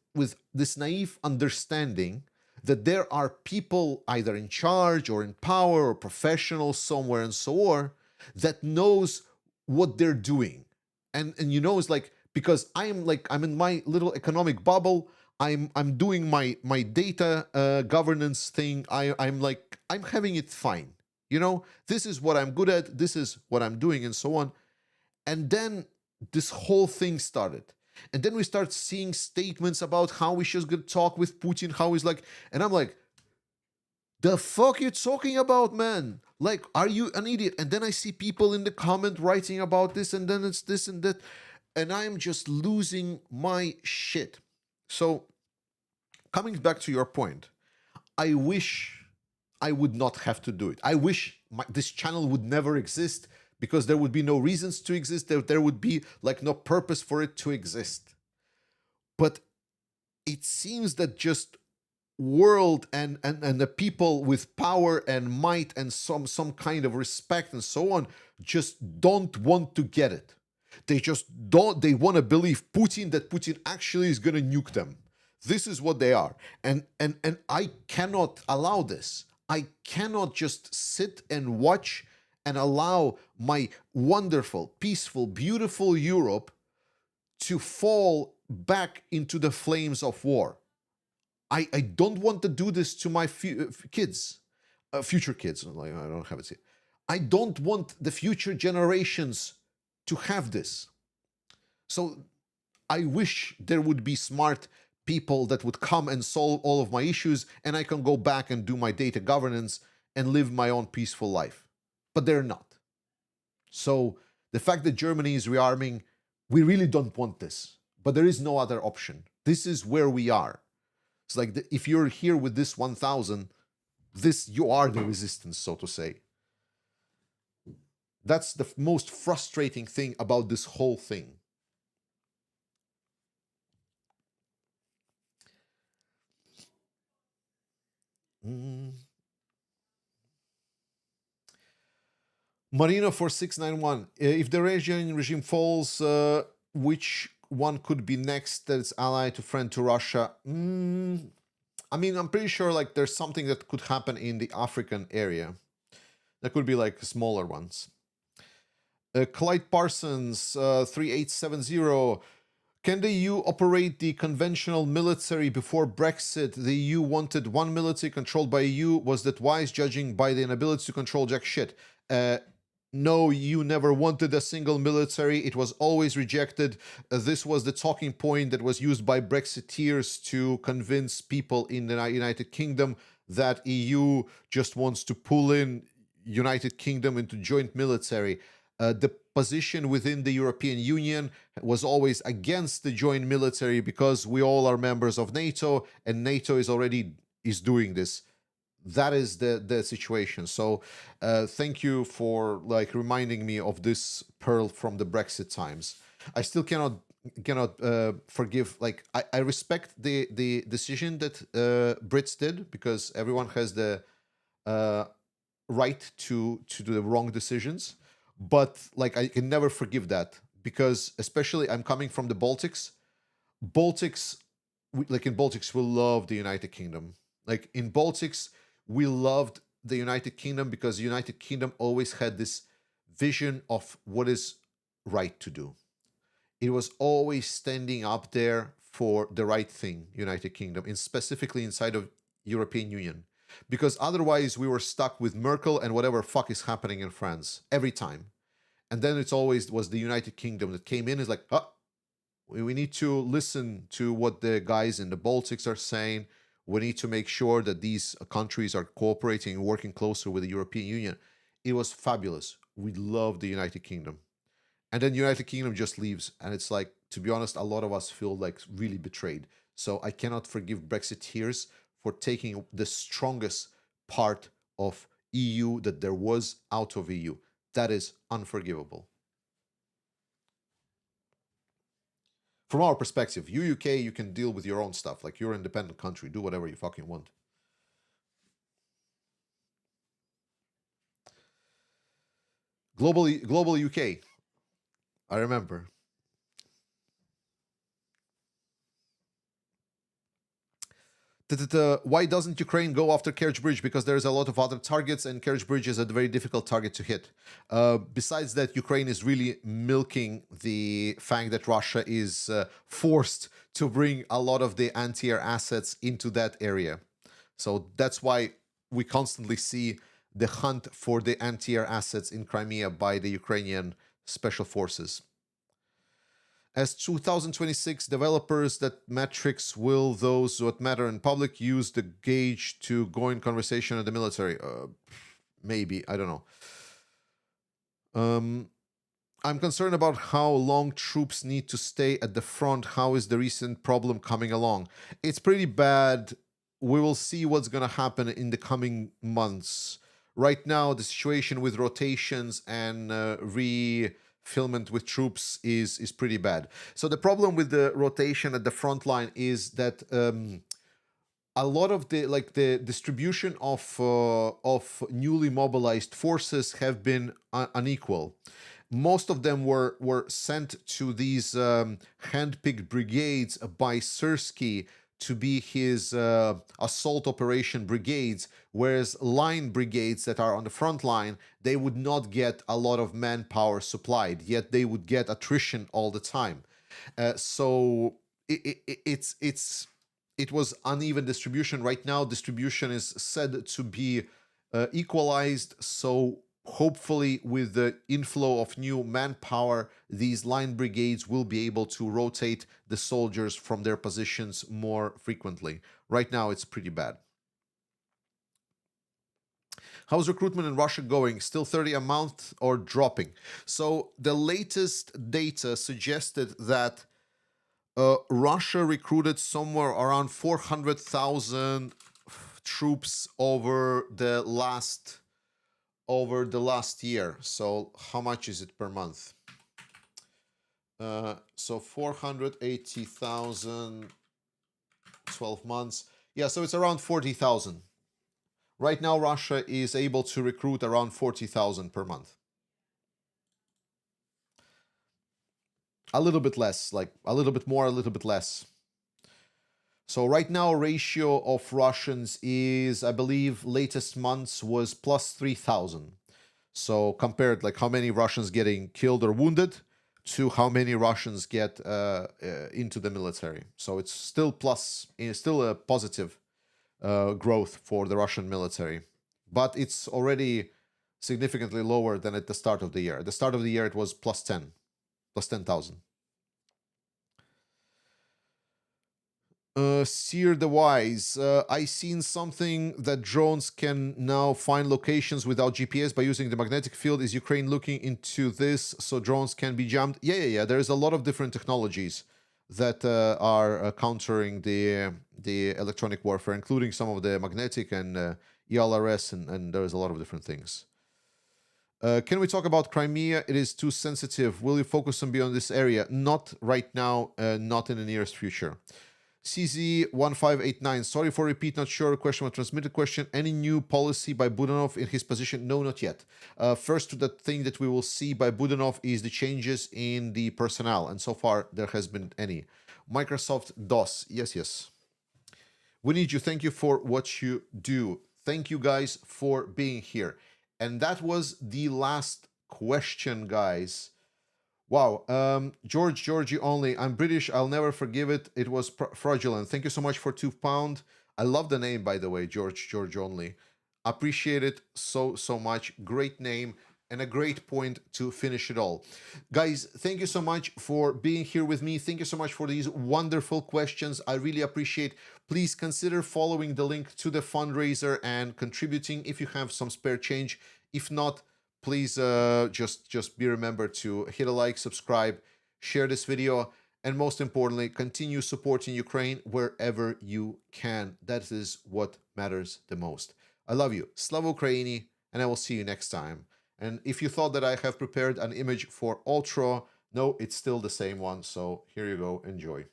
this naive understanding that there are people either in charge or in power or professionals somewhere and so on that knows what they're doing. And it's like because I'm in my little economic bubble. I'm doing my data governance thing. I'm having it fine. This is what I'm good at. This is what I'm doing, and so on. And then this whole thing started. And then we start seeing statements about how we should talk with Putin, how he's like, and I'm like, the fuck you talking about, man? Like, are you an idiot? And then I see people in the comment writing about this, and then it's this and that, and I'm just losing my shit. So, coming back to your point, I wish I would not have to do it. I wish this channel would never exist, because there would be no reasons to exist. There would be like no purpose for it to exist. But it seems that just world and the people with power and might and some kind of respect and so on just don't want to get it. They just don't. They want to believe Putin, that Putin actually is going to nuke them. This is what they are. And I cannot allow this. I cannot just sit and watch and allow my wonderful, peaceful, beautiful Europe to fall back into the flames of war. I don't want to do this to my kids, future kids. Like, I don't have it. I don't want the future generations to have this. So I wish there would be smart people that would come and solve all of my issues, and I can go back and do my data governance and live my own peaceful life. But they're not. So the fact that Germany is rearming, we really don't want this. But there is no other option. This is where we are. It's like if you're here with this 1,000, you are the resistance, so to say. That's the most frustrating thing about this whole thing. Marino for 691. If the Iranian regime falls, which one could be next that's ally to friend to Russia? I mean, I'm pretty sure like there's something that could happen in the African area. There could be like smaller ones. Clyde Parsons, 3870. Can the EU operate the conventional military before Brexit? The EU wanted one military controlled by EU. Was that wise, judging by the inability to control jack shit? No, you never wanted a single military. It was always rejected. This was the talking point that was used by Brexiteers to convince people in the United Kingdom that EU just wants to pull in United Kingdom into joint military. The position within the European Union was always against the joint military because we all are members of NATO, and NATO is doing this. That is the situation. So thank you for like reminding me of this pearl from the Brexit times. I still cannot forgive. Like I respect the decision that Brits did, because everyone has the right to do the wrong decisions. But like I can never forgive that, because especially I'm coming from the Baltics. Like in Baltics, we love the United Kingdom. Like in Baltics, we loved the United Kingdom because the United Kingdom always had this vision of what is right to do. It was always standing up there for the right thing, United Kingdom, and specifically inside of European Union. Because otherwise we were stuck with Merkel and whatever fuck is happening in France every time. And then it's always was the United Kingdom that came in, is like, we need to listen to what the guys in the Baltics are saying. We need to make sure that these countries are cooperating and working closer with the European Union. It was fabulous. We love the United Kingdom. And then United Kingdom just leaves. And it's like, to be honest, a lot of us feel like really betrayed. So I cannot forgive Brexiteers for taking the strongest part of EU that there was out of EU. That is unforgivable. From our perspective, you UK, you can deal with your own stuff. Like, you're an independent country. Do whatever you fucking want. Global UK. I remember. Why doesn't Ukraine go after Kerch Bridge? Because there's a lot of other targets, and Kerch Bridge is a very difficult target to hit. Besides that, Ukraine is really milking the fact that Russia is forced to bring a lot of the anti-air assets into that area. So that's why we constantly see the hunt for the anti-air assets in Crimea by the Ukrainian special forces. As 2026 developers, that metrics will those that matter in public use the gauge to go in conversation with the military? Maybe, I don't know. I'm concerned about how long troops need to stay at the front. How is the recent problem coming along? It's pretty bad. We will see what's going to happen in the coming months. Right now, the situation with rotations and refillment with troops is pretty bad. So the problem with the rotation at the front line is that a lot of the distribution of newly mobilized forces have been unequal. Most of them were sent to these hand-picked brigades by Syrskyi to be his assault operation brigades, whereas line brigades that are on the front line, they would not get a lot of manpower supplied, yet they would get attrition all the time. So it was uneven distribution. Right now, distribution is said to be equalized, so hopefully with the inflow of new manpower, these line brigades will be able to rotate the soldiers from their positions more frequently. Right now, it's pretty bad. How's recruitment in Russia going? Still 30 a month or dropping? So the latest data suggested that Russia recruited somewhere around 400,000 troops over the last year. So how much is it per month? So 480,000, 12 months. Yeah, so it's around 40,000. Right now, Russia is able to recruit around 40,000 per month. A little bit less, like a little bit more, a little bit less. So right now, ratio of Russians is, I believe, latest months was plus 3,000. So compared, like how many Russians getting killed or wounded to how many Russians get into the military. So it's still still a positive growth for the Russian military, but it's already significantly lower than at the start of the year. At the start of the year, it was plus 10,000. Seer the Wise, I seen something that drones can now find locations without GPS by using the magnetic field. Is Ukraine looking into this so drones can be jammed? Yeah. There's a lot of different technologies that are countering the electronic warfare, including some of the magnetic and ELRS, and there's a lot of different things. Can we talk about Crimea? It is too sensitive. Will you focus on beyond this area? Not right now, not in the nearest future. CZ1589, sorry for repeat, not sure. Question or transmitted question. Any new policy by Budanov in his position? No, not yet. First, the thing that we will see by Budanov is the changes in the personnel, and so far there has been any. Microsoft DOS, yes. We need you. Thank you for what you do. Thank you guys for being here. And that was the last question, guys. Wow, Georgie only. I'm British. I'll never forgive it. It was fraudulent. Thank you so much for £2. I love the name, by the way, George only. Appreciate it so much. Great name and a great point to finish it all. Guys, thank you so much for being here with me. Thank you so much for these wonderful questions. I really appreciate. Please consider following the link to the fundraiser and contributing if you have some spare change. If not, please just be remembered to hit a like, subscribe, share this video, and most importantly, continue supporting Ukraine wherever you can. That is what matters the most. I love you. Slava Ukraini, and I will see you next time. And if you thought that I have prepared an image for Ultra, no, it's still the same one. So here you go. Enjoy.